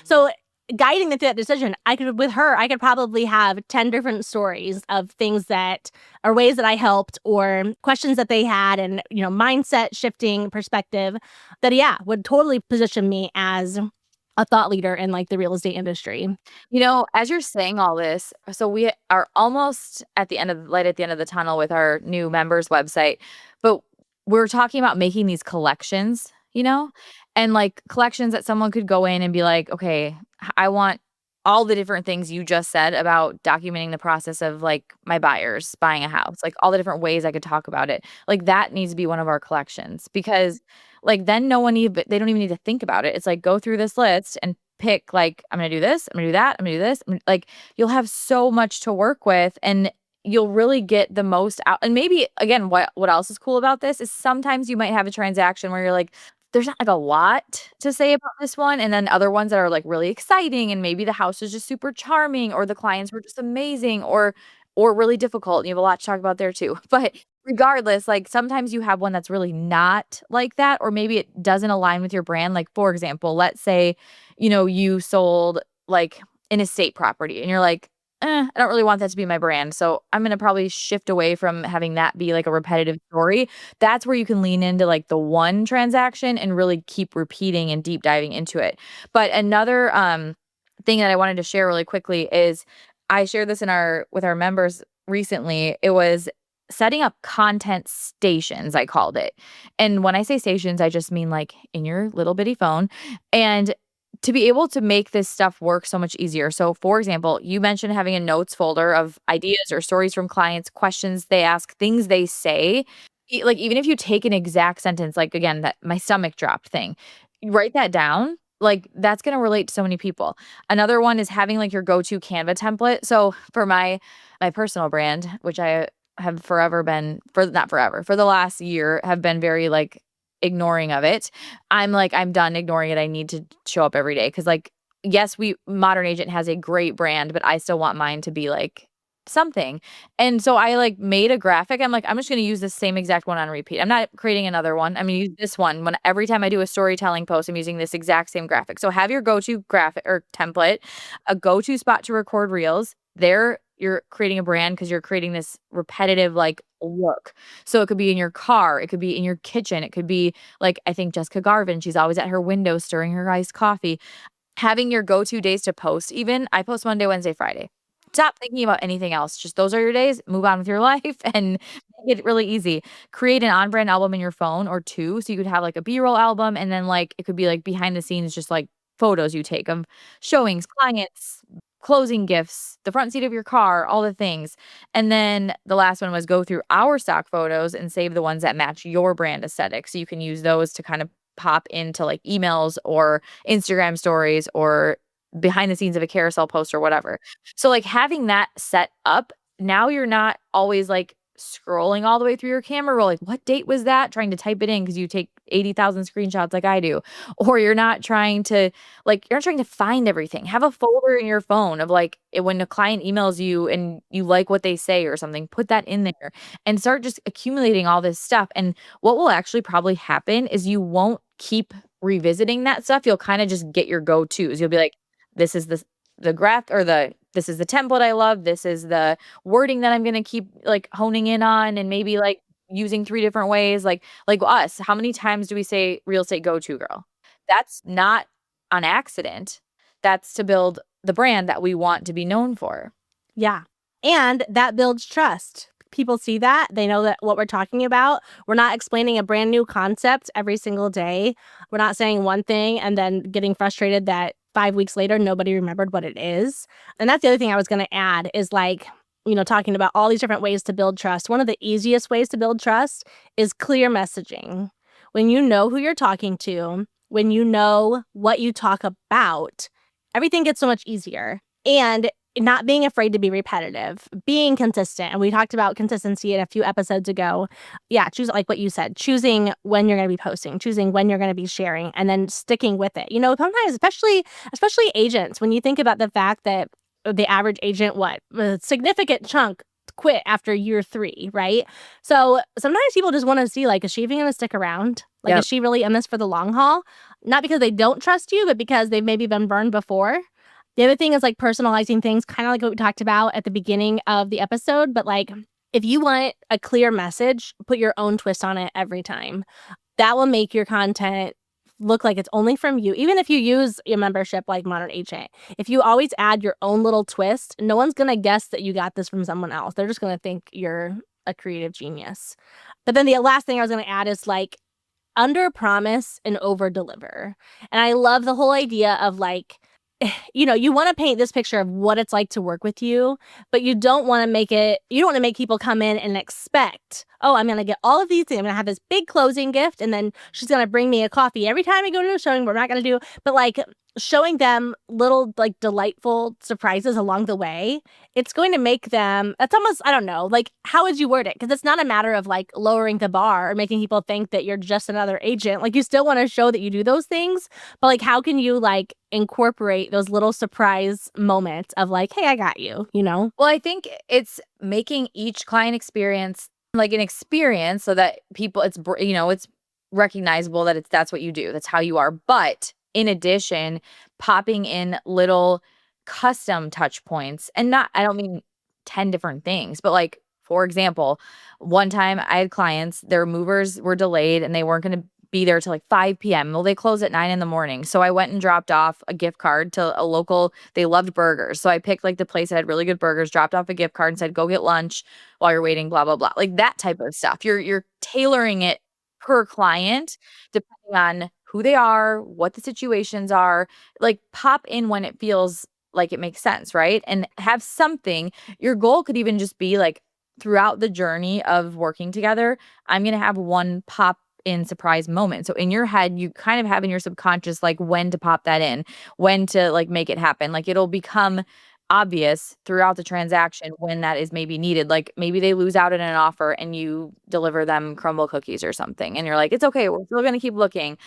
so guiding them through that decision, I could probably have 10 different stories of things that are ways that I helped or questions that they had and, mindset shifting perspective that, yeah, would totally position me as a thought leader in like the real estate industry. As you're saying all this, so we are almost at the end of light at the end of the tunnel with our new members website, but we're talking about making these collections, and like collections that someone could go in and be like, okay, I want all the different things you just said about documenting the process of like my buyers buying a house, like all the different ways I could talk about it. Like that needs to be one of our collections because like then they don't even need to think about it. It's like go through this list and pick like I'm going to do this, I'm going to do that, I'm going to do this. Like you'll have so much to work with and you'll really get the most out. And maybe again what else is cool about this is sometimes you might have a transaction where you're like there's not like a lot to say about this one and then other ones that are like really exciting and maybe the house is just super charming or the clients were just amazing or really difficult and you have a lot to talk about there too. But regardless, like sometimes you have one that's really not like that or maybe it doesn't align with your brand. Like for example, let's say, you sold like an estate property and you're like, I don't really want that to be my brand. So I'm going to probably shift away from having that be like a repetitive story. That's where you can lean into like the one transaction and really keep repeating and deep diving into it. But another thing that I wanted to share really quickly is I shared this with our members recently. It was setting up content stations, I called it. And when I say stations, I just mean like in your little bitty phone. And to be able to make this stuff work so much easier. So, for example, you mentioned having a notes folder of ideas or stories from clients, questions they ask, things they say. Like, even if you take an exact sentence, like again, that my stomach dropped thing, you write that down. Like, that's going to relate to so many people. Another one is having like your go to Canva template. So, for my personal brand, which I have forever been, not forever, for the last year, have been very like, ignoring of it. I'm like, I'm done ignoring it. I need to show up every day. Cause like, yes, Modern Agent has a great brand, but I still want mine to be like something. And so I like made a graphic. I'm like, I'm just going to use the same exact one on repeat. I'm not creating another one. I'm going to use this one when every time I do a storytelling post, I'm using this exact same graphic. So have your go-to graphic or template, a go-to spot to record reels. There you're creating a brand because you're creating this repetitive like look. So it could be in your car, it could be in your kitchen, it could be like I think Jessica Garvin, she's always at her window stirring her iced coffee. Having your go-to days to post, even I post Monday, Wednesday, Friday. Stop thinking about anything else. Just those are your days. Move on with your life and make it really easy. Create an on-brand album in your phone or two. So you could have like a B-roll album and then like it could be like behind the scenes, just like photos you take of showings, clients, closing gifts, the front seat of your car, all the things. And then the last one was go through our stock photos and save the ones that match your brand aesthetic. So you can use those to kind of pop into like emails or Instagram stories or behind the scenes of a carousel post or whatever. So like having that set up, now you're not always like scrolling all the way through your camera roll, like what date was that? Trying to type it in because you take 80,000 screenshots like I do. Or you're not trying to find everything. Have a folder in your phone of like when a client emails you and you like what they say or something, put that in there and start just accumulating all this stuff. And what will actually probably happen is you won't keep revisiting that stuff. You'll kind of just get your go-tos. You'll be like, this is the graph or this is the template I love. This is the wording that I'm going to keep like honing in on and maybe like using 3 different ways. Like us, how many times do we say real estate go-to girl? That's not on accident. That's to build the brand that we want to be known for. Yeah. And that builds trust. People see that. They know that what we're talking about. We're not explaining a brand new concept every single day. We're not saying one thing and then getting frustrated that 5 weeks later, nobody remembered what it is. And that's the other thing I was going to add is like, talking about all these different ways to build trust. One of the easiest ways to build trust is clear messaging. When you know who you're talking to, when you know what you talk about, everything gets so much easier. And not being afraid to be repetitive, being consistent. And we talked about consistency in a few episodes ago. Yeah, choose like what you said, choosing when you're going to be posting, choosing when you're going to be sharing, and then sticking with it. Sometimes, especially agents, when you think about the fact that the average agent, a significant chunk quit after year 3, right? So sometimes people just want to see, like, is she even going to stick around? Like, Yep. Is she really in this for the long haul? Not because they don't trust you, but because they've maybe been burned before. The other thing is like personalizing things, kind of like what we talked about at the beginning of the episode. But like, if you want a clear message, put your own twist on it every time. That will make your content look like it's only from you. Even if you use your membership like Modern Agent, if you always add your own little twist, no one's going to guess that you got this from someone else. They're just going to think you're a creative genius. But then the last thing I was going to add is like under promise and over deliver. And I love the whole idea of like, you want to paint this picture of what it's like to work with you, but you don't want to make people come in and expect, oh, I'm going to get all of these things. I'm going to have this big closing gift, and then she's going to bring me a coffee every time I go to a showing. We're not going to do, but like showing them little like delightful surprises along the way. It's going to make them, that's almost, I don't know, like how would you word it? Because it's not a matter of like lowering the bar or making people think that you're just another agent. Like you still want to show that you do those things, but like how can you like incorporate those little surprise moments of like, hey, I got you, Well, I think it's making each client experience like an experience so that people, it's recognizable that that's what you do. That's how you are. But in addition, popping in little custom touch points and I don't mean 10 different things, but like, for example, one time I had clients, their movers were delayed and they weren't going to be there till like 5 p.m. Well, they close at 9 in the morning. So I went and dropped off a gift card to a local, they loved burgers. So I picked like the place that had really good burgers, dropped off a gift card and said, go get lunch while you're waiting, blah, blah, blah. Like that type of stuff. You're tailoring it per client, depending on who they are, what the situations are. Like pop in when it feels like it makes sense, right? And have something. Your goal could even just be like throughout the journey of working together, I'm going to have one pop in surprise moment. So in your head, you kind of have in your subconscious, like when to pop that in, when to like make it happen. Like it'll become obvious throughout the transaction when that is maybe needed. Like maybe they lose out in an offer and you deliver them crumble cookies or something. And you're like, it's okay. We're still going to keep looking.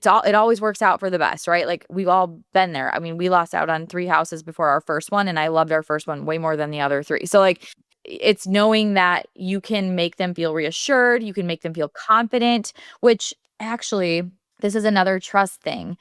It always works out for the best, right? Like we've all been there. I mean, we lost out on 3 houses before our first one, and I loved our first one way more than the other 3. So like it's knowing that you can make them feel reassured, you can make them feel confident, which actually, this is another trust thing.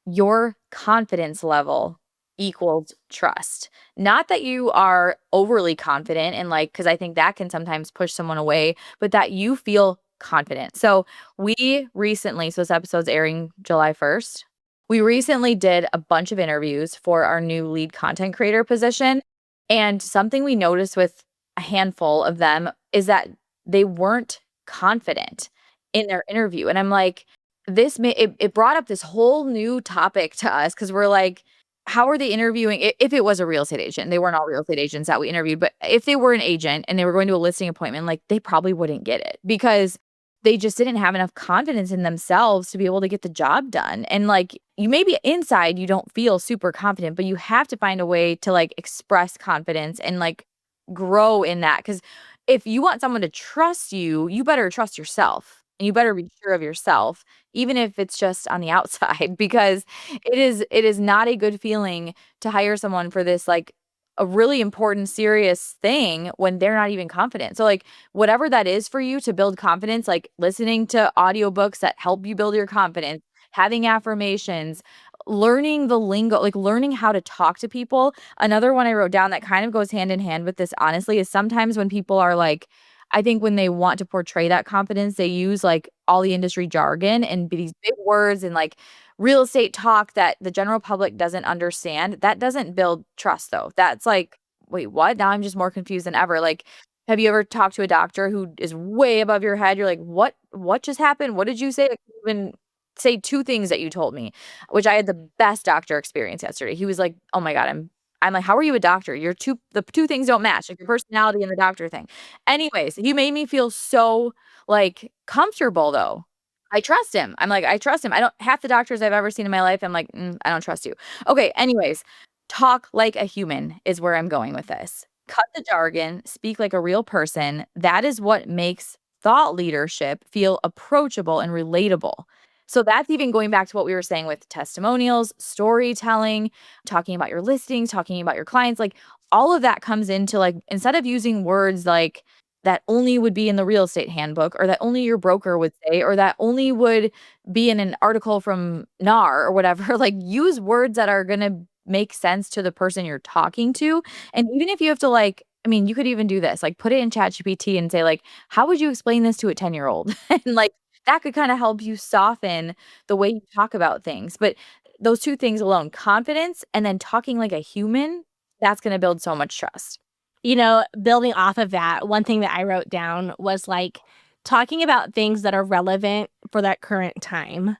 Your confidence level equals trust. Not that you are overly confident and like, because I think that can sometimes push someone away, but that you feel confident. So we recently, so this episode's airing July 1st. We recently did a bunch of interviews for our new lead content creator position. And something we noticed with a handful of them is that they weren't confident in their interview. And I'm like, it brought up this whole new topic to us because we're like, how are they interviewing? If it was a real estate agent, they weren't all real estate agents that we interviewed, but if they were an agent and they were going to a listing appointment, like they probably wouldn't get it because they just didn't have enough confidence in themselves to be able to get the job done. And like you maybe inside you don't feel super confident, but you have to find a way to like express confidence and like grow in that. Because if you want someone to trust you, you better trust yourself and you better be sure of yourself, even if it's just on the outside, because it is not a good feeling to hire someone for this like a really important, serious thing when they're not even confident. So like whatever that is for you to build confidence, like listening to audiobooks that help you build your confidence, having affirmations, learning the lingo, like learning how to talk to people. Another one I wrote down that kind of goes hand in hand with this, honestly, is sometimes when people are like, I think when they want to portray that confidence, they use like all the industry jargon and these big words and like real estate talk that the general public doesn't understand. That doesn't build trust though. That's like, wait, what? Now I'm just more confused than ever. Like, have you ever talked to a doctor who is way above your head? You're like, what just happened? What did you say? Like, even say two things that you told me, which I had the best doctor experience yesterday. He was like, oh my God, I'm like, how are you a doctor? The two things don't match, like your personality and the doctor thing. Anyways, he made me feel so like comfortable though. I trust him. I'm like, I trust him. I don't half the doctors I've ever seen in my life. I'm like, I don't trust you. Okay. Anyways, talk like a human is where I'm going with this. Cut the jargon, speak like a real person. That is what makes thought leadership feel approachable and relatable. So that's even going back to what we were saying with testimonials, storytelling, talking about your listings, talking about your clients, like all of that comes into like, instead of using words like that only would be in the real estate handbook or that only your broker would say, or that only would be in an article from NAR or whatever, like use words that are going to make sense to the person you're talking to. And even if you have to like, I mean, you could even do this, like put it in ChatGPT and say like, how would you explain this to a 10-year-old? And like, that could kind of help you soften the way you talk about things. But those two things alone, confidence and then talking like a human, that's going to build so much trust. You know, building off of that, one thing that I wrote down was like talking about things that are relevant for that current time.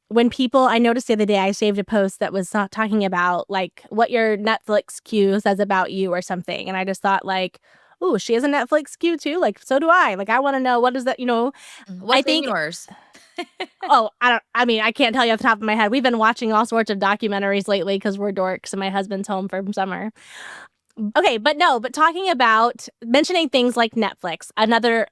When people, I noticed the other day, I saved a post that was talking about like what your Netflix queue says about you or something. And I just thought like, oh, she has a Netflix queue too. Like, so do I. Like, I want to know what is that, I What's in think, yours? I mean, I can't tell you off the top of my head. We've been watching all sorts of documentaries lately because we're dorks and my husband's home from summer. Okay, but talking about mentioning things like Netflix, another,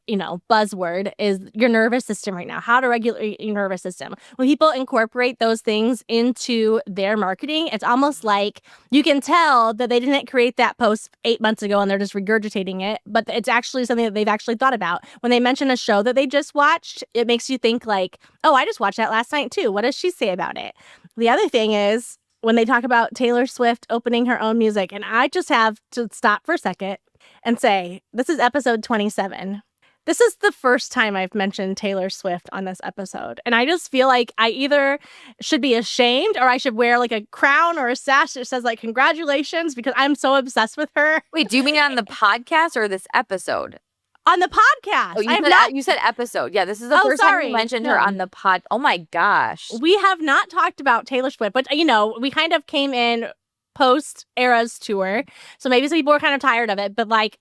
buzzword is your nervous system right now, how to regulate your nervous system. When people incorporate those things into their marketing, it's almost like you can tell that they didn't create that post 8 months ago and they're just regurgitating it, but it's actually something that they've actually thought about. When they mention a show that they just watched, it makes you think like, oh, I just watched that last night too. What does she say about it? The other thing is, when they talk about Taylor Swift opening her own music, and I just have to stop for a second and say, this is episode 27. This is the first time I've mentioned Taylor Swift on this episode. And I just feel like I either should be ashamed or I should wear like a crown or a sash that says like, congratulations, because I'm so obsessed with her. Wait, do you mean on the podcast or this episode? On the podcast. Oh, you said episode. Yeah, this is the first time you mentioned her on the pod. Oh my gosh. We have not talked about Taylor Swift, but we kind of came in post Eras tour. So maybe some people were kind of tired of it, but like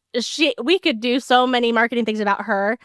we could do so many marketing things about her.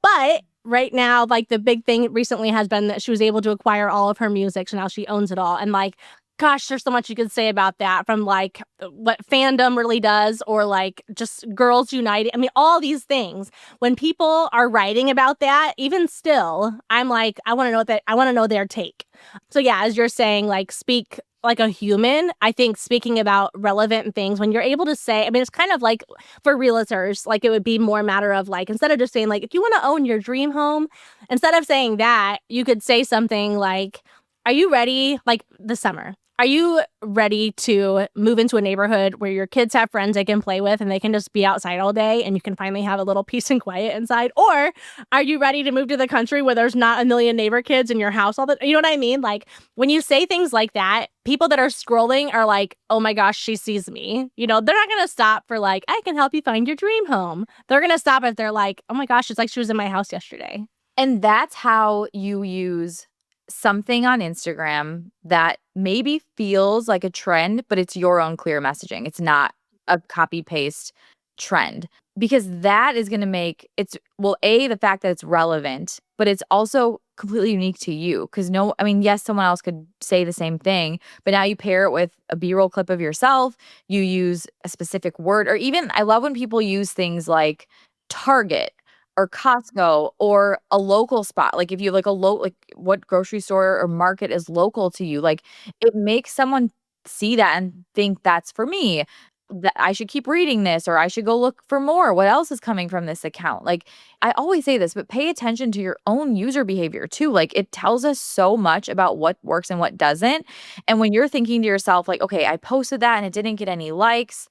But right now, like the big thing recently has been that she was able to acquire all of her music. So now she owns it all. And like, gosh, there's so much you could say about that, from like what fandom really does, or like just Girls United. I mean, all these things. When people are writing about that, even still, I'm like, I want to know their take. So yeah, as you're saying, like speak like a human. I think speaking about relevant things, when you're able to say, I mean, it's kind of like for realtors, like it would be more a matter of like, instead of just saying like, if you want to own your dream home, instead of saying that, you could say something like, are you ready? Like the summer. Are you ready to move into a neighborhood where your kids have friends they can play with and they can just be outside all day and you can finally have a little peace and quiet inside? Or are you ready to move to the country where there's not a million neighbor kids in your house you know what I mean? Like when you say things like that, people that are scrolling are like, oh my gosh, she sees me. They're not going to stop for like, I can help you find your dream home. They're going to stop if they're like, oh my gosh, it's like she was in my house yesterday. And that's how you use something on Instagram that maybe feels like a trend, but it's your own clear messaging. It's not a copy paste trend, because that is going to make it's, well, A, the fact that it's relevant, but it's also completely unique to you. Because no, I mean, yes, someone else could say the same thing, but now you pair it with a B-roll clip of yourself, you use a specific word, or even I love when people use things like Target or Costco or a local spot. Like if you have like like what grocery store or market is local to you, like it makes someone see that and think that's for me. That I should keep reading this, or I should go look for more. What else is coming from this account? Like I always say this, but pay attention to your own user behavior too. Like it tells us so much about what works and what doesn't. And when you're thinking to yourself, like, okay, I posted that and it didn't get any likes,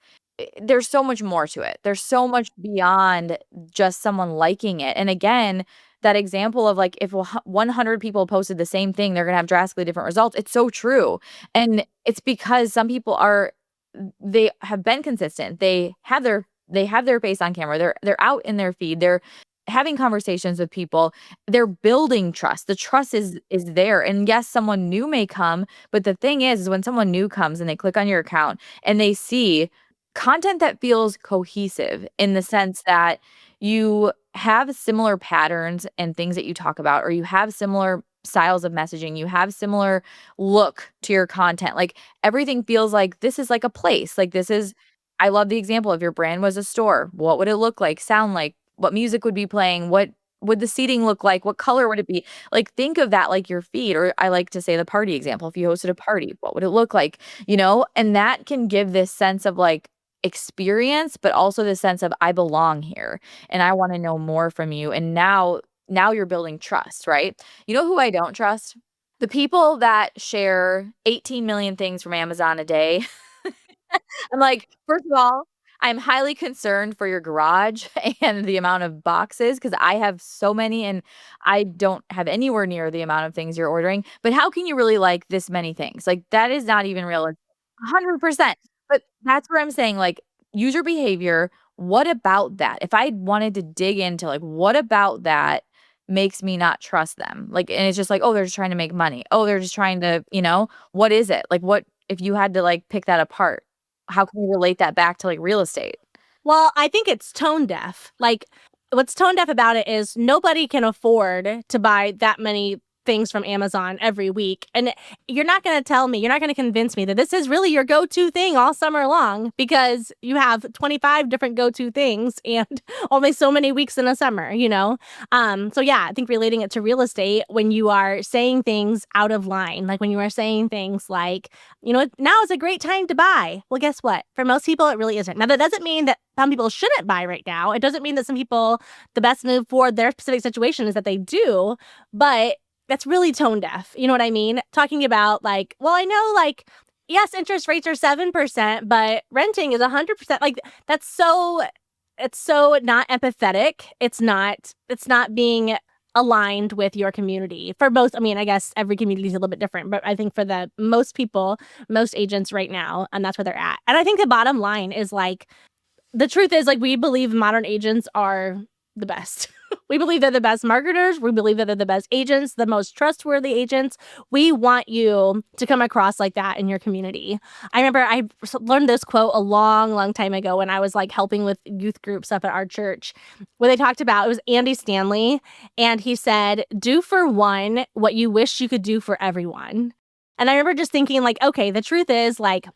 there's so much more to it. There's so much beyond just someone liking it. And again, that example of like if 100 people posted the same thing, they're going to have drastically different results. It's so true. And it's because some people they have been consistent. They have their face on camera. They're out in their feed. They're having conversations with people. They're building trust. The trust is there. And yes, someone new may come, but the thing is when someone new comes and they click on your account and they see content that feels cohesive in the sense that you have similar patterns and things that you talk about, or you have similar styles of messaging, you have similar look to your content. Like everything feels like this is like a place. Like this is, I love the example of your brand was a store. What would it look like, sound like? What music would be playing? What would the seating look like? What color would it be? Like think of that like your feed, or I like to say the party example. If you hosted a party, what would it look like? And that can give this sense of like experience, but also the sense of I belong here and I want to know more from you. And now you're building trust, right? You know who I don't trust? The people that share 18 million things from Amazon a day. I'm like, first of all, I'm highly concerned for your garage and the amount of boxes because I have so many and I don't have anywhere near the amount of things you're ordering. But how can you really like this many things? Like that is not even realistic. 100%. But that's where I'm saying like user behavior, what about that? If I wanted to dig into like what about that makes me not trust them? Like and it's just like, oh, they're just trying to make money. Oh, they're just trying to, what is it? Like what if you had to like pick that apart? How can you relate that back to like real estate? Well, I think it's tone deaf. Like, what's tone deaf about it is nobody can afford to buy that many things from Amazon every week. And you're not going to tell me, you're not going to convince me that this is really your go-to thing all summer long because you have 25 different go-to things and only so many weeks in a summer. So yeah, I think relating it to real estate, when you are saying things out of line, like when you are saying things like, now is a great time to buy. Well, guess what? For most people, it really isn't. Now, that doesn't mean that some people shouldn't buy right now. It doesn't mean that some people, the best move for their specific situation is that they do, but that's really tone deaf. You know what I mean? Talking about like, well, I know like, yes, interest rates are 7%, but renting is 100%. Like it's so not empathetic. It's not being aligned with your community. For most, I mean, I guess every community is a little bit different, but I think for the most people, most agents right now, and that's where they're at. And I think the bottom line is like, the truth is like, we believe modern agents are the best. We believe they're the best marketers. We believe that they're the best agents, the most trustworthy agents. We want you to come across like that in your community. I remember I learned this quote a long, long time ago when I was like helping with youth groups up at our church, where they talked about, it was Andy Stanley, and he said, "Do for one what you wish you could do for everyone." And I remember just thinking like, okay, the truth is like,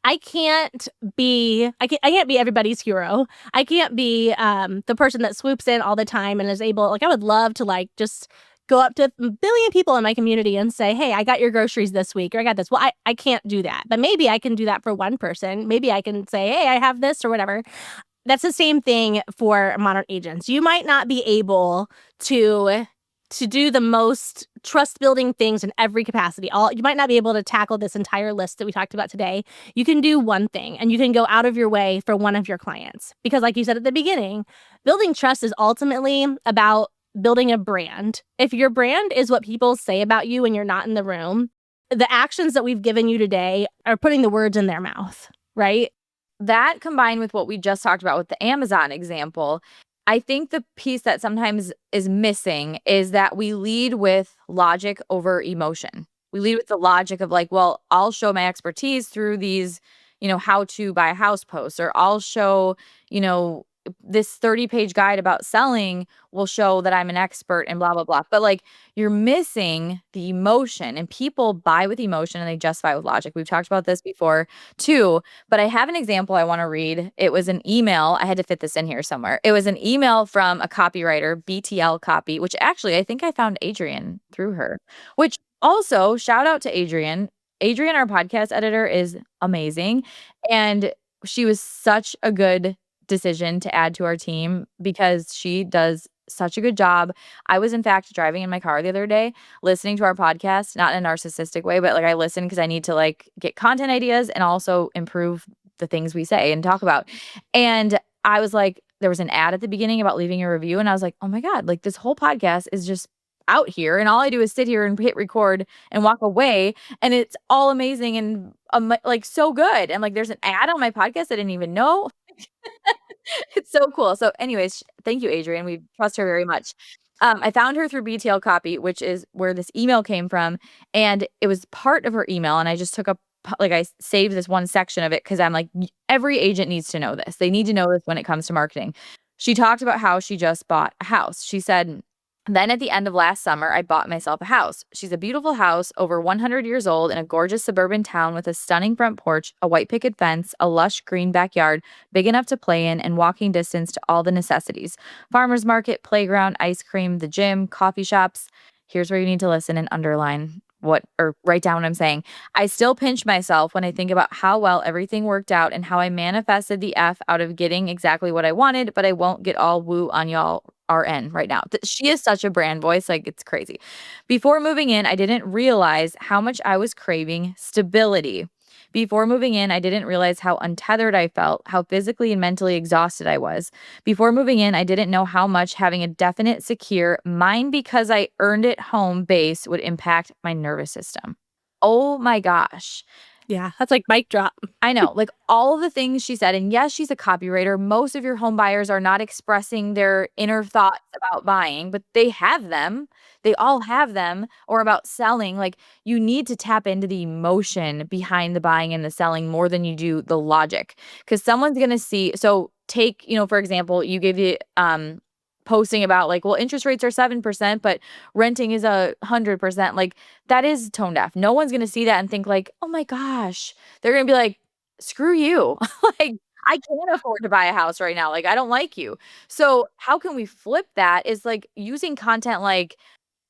I can't be everybody's hero. I can't be the person that swoops in all the time and is able, like, I would love to like just go up to a billion people in my community and say, hey, I got your groceries this week, or I got this. Well, I can't do that, but maybe I can do that for one person. Maybe I can say, hey, I have this or whatever. That's the same thing for modern agents. You might not be able to do the most trust building things in every capacity. You might not be able to tackle this entire list that we talked about today. You can do one thing and you can go out of your way for one of your clients. Because like you said at the beginning, building trust is ultimately about building a brand. If your brand is what people say about you when you're not in the room, the actions that we've given you today are putting the words in their mouth, right? That combined with what we just talked about with the Amazon example, I think the piece that sometimes is missing is that we lead with logic over emotion. We lead with the logic of like, well, I'll show my expertise through these, how to buy a house posts, or I'll show, you know, this 30-page guide about selling will show that I'm an expert and blah, blah, blah. But like, you're missing the emotion, and people buy with emotion and they justify with logic. We've talked about this before too. But I have an example I want to read. It was an email. I had to fit this in here somewhere. It was an email from a copywriter, BTL Copy, which actually I think I found Adrian through her, which also shout out to Adrian. Adrian, our podcast editor, is amazing. And she was such a good decision to add to our team because she does such a good job. I was, in fact, driving in my car the other day, listening to our podcast, not in a narcissistic way, but like I listen because I need to like get content ideas and also improve the things we say and talk about. And I was like, there was an ad at the beginning about leaving a review. And I was like, oh my God, like this whole podcast is just out here. And all I do is sit here and hit record and walk away. And it's all amazing and like so good. And like there's an ad on my podcast I didn't even know. It's so cool. So anyways, thank you, Adrian. We trust her very much. I found her through BTL Copy, which is where this email came from. And it was part of her email. And I just took like I saved this one section of it because I'm like, every agent needs to know this. They need to know this when it comes to marketing. She talked about how she just bought a house. She said, then at the end of last summer, I bought myself a house. She's a beautiful house, over 100 years old, in a gorgeous suburban town with a stunning front porch, a white picket fence, a lush green backyard, big enough to play in, and walking distance to all the necessities: farmer's market, playground, ice cream, the gym, coffee shops. Here's where you need to listen and underline or write down what I'm saying. I still pinch myself when I think about how well everything worked out and how I manifested the F out of getting exactly what I wanted, but I won't get all woo on y'all RN right now. She is such a brand voice, like it's crazy. Before moving in, I didn't realize how much I was craving stability. Before moving in, I didn't realize how untethered I felt, how physically and mentally exhausted I was. Before moving in, I didn't know how much having a definite, secure, mine because I earned it home base would impact my nervous system. Oh my gosh. Yeah, that's like mic drop. I know, like all of the things she said. And yes, she's a copywriter. Most of your home buyers are not expressing their inner thoughts about buying, but they have them. They all have them, or about selling. Like you need to tap into the emotion behind the buying and the selling more than you do the logic. Because someone's going to see. So take, for example, you gave the posting about like, well, interest rates are 7%, but renting is 100%. Like that is tone deaf. No one's going to see that and think like, oh my gosh. They're going to be like, screw you. Like I can't afford to buy a house right now. Like I don't like you. So how can we flip that is like using content like,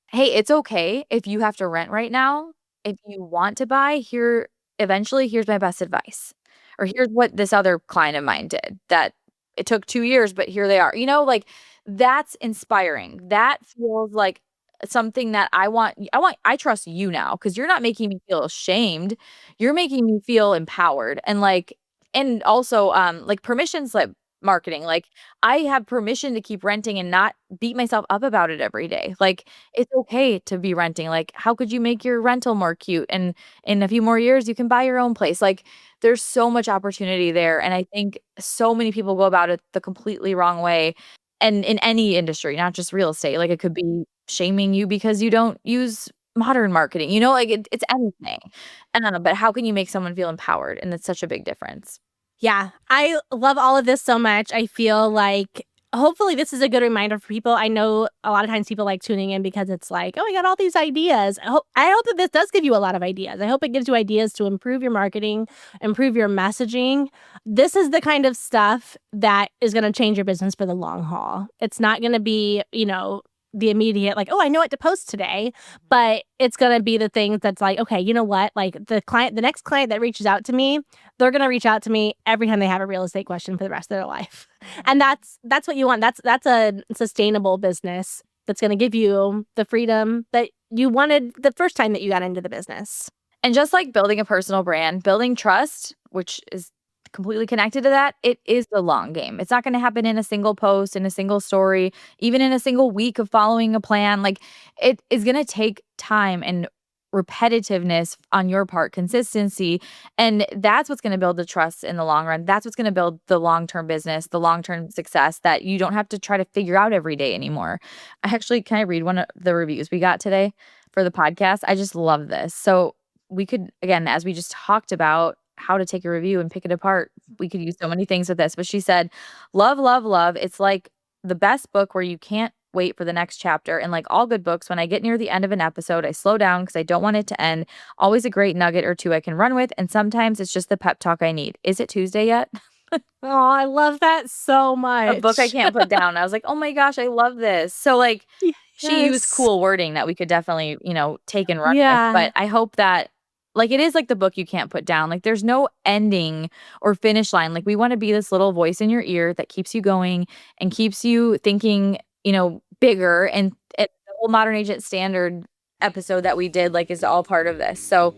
hey, it's okay if you have to rent right now. If you want to buy, here's my best advice. Or here's what this other client of mine did that it took 2 years, but here they are. Like that's inspiring. That feels like something that I trust you now because you're not making me feel ashamed. You're making me feel empowered and also like permission slip marketing. Like I have permission to keep renting and not beat myself up about it every day. Like it's okay to be renting. Like how could you make your rental more cute? And in a few more years, you can buy your own place. Like there's so much opportunity there. And I think so many people go about it the completely wrong way. And in any industry, not just real estate, like it could be shaming you because you don't use modern marketing, like it's anything. But how can you make someone feel empowered? And that's such a big difference. Yeah, I love all of this so much. I feel like hopefully this is a good reminder for people. I know a lot of times people like tuning in because it's like, oh, I got all these ideas. I hope that this does give you a lot of ideas. I hope it gives you ideas to improve your marketing, improve your messaging. This is the kind of stuff that is going to change your business for the long haul. It's not going to be, the immediate like, oh, I know what to post today, but it's going to be the things that's like, okay, you know what? Like the next client that reaches out to me, they're going to reach out to me every time they have a real estate question for the rest of their life. And that's what you want. That's a sustainable business that's going to give you the freedom that you wanted the first time that you got into the business. And just like building a personal brand, building trust, which is completely connected to that, it is the long game. It's not going to happen in a single post, in a single story, even in a single week of following a plan. Like it is going to take time and repetitiveness on your part, consistency. And that's what's going to build the trust in the long run. That's what's going to build the long-term business, the long-term success that you don't have to try to figure out every day anymore. Can I read one of the reviews we got today for the podcast? I just love this. So we could, again, as we just talked about how to take a review and pick it apart, we could use so many things with this. But she said, love, love, love. It's like the best book where you can't wait for the next chapter. And like all good books, when I get near the end of an episode, I slow down because I don't want it to end. Always a great nugget or two I can run with. And sometimes it's just the pep talk I need. Is it Tuesday yet? Oh, I love that so much. A book I can't put down. I was like, oh my gosh, I love this. So like she used cool wording that we could definitely, take and run with. But I hope that like it is like the book you can't put down. Like there's no ending or finish line. Like we want to be this little voice in your ear that keeps you going and keeps you thinking, bigger. And the whole Modern Agent Standard episode that we did like is all part of this. So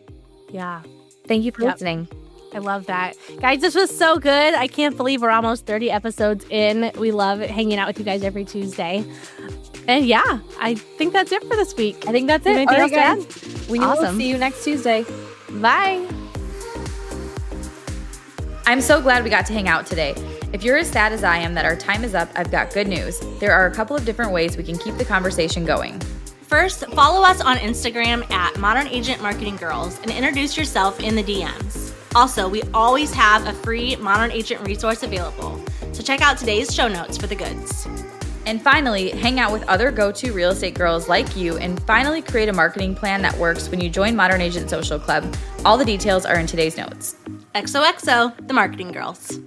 yeah. Thank you for listening. I love that. Guys, this was so good. I can't believe we're almost 30 episodes in. We love hanging out with you guys every Tuesday. And yeah, I think that's it for this week. I think that's it. Anything else to add? We will see you next Tuesday. Bye. I'm so glad we got to hang out today. If you're as sad as I am that our time is up, I've got good news. There are a couple of different ways we can keep the conversation going. First, follow us on Instagram at Modern Agent Marketing Girls and introduce yourself in the DMs. Also, we always have a free Modern Agent resource available, so check out today's show notes for the goods. And finally, hang out with other go-to real estate girls like you and finally create a marketing plan that works when you join Modern Agent Social Club. All the details are in today's notes. XOXO, the Marketing Girls.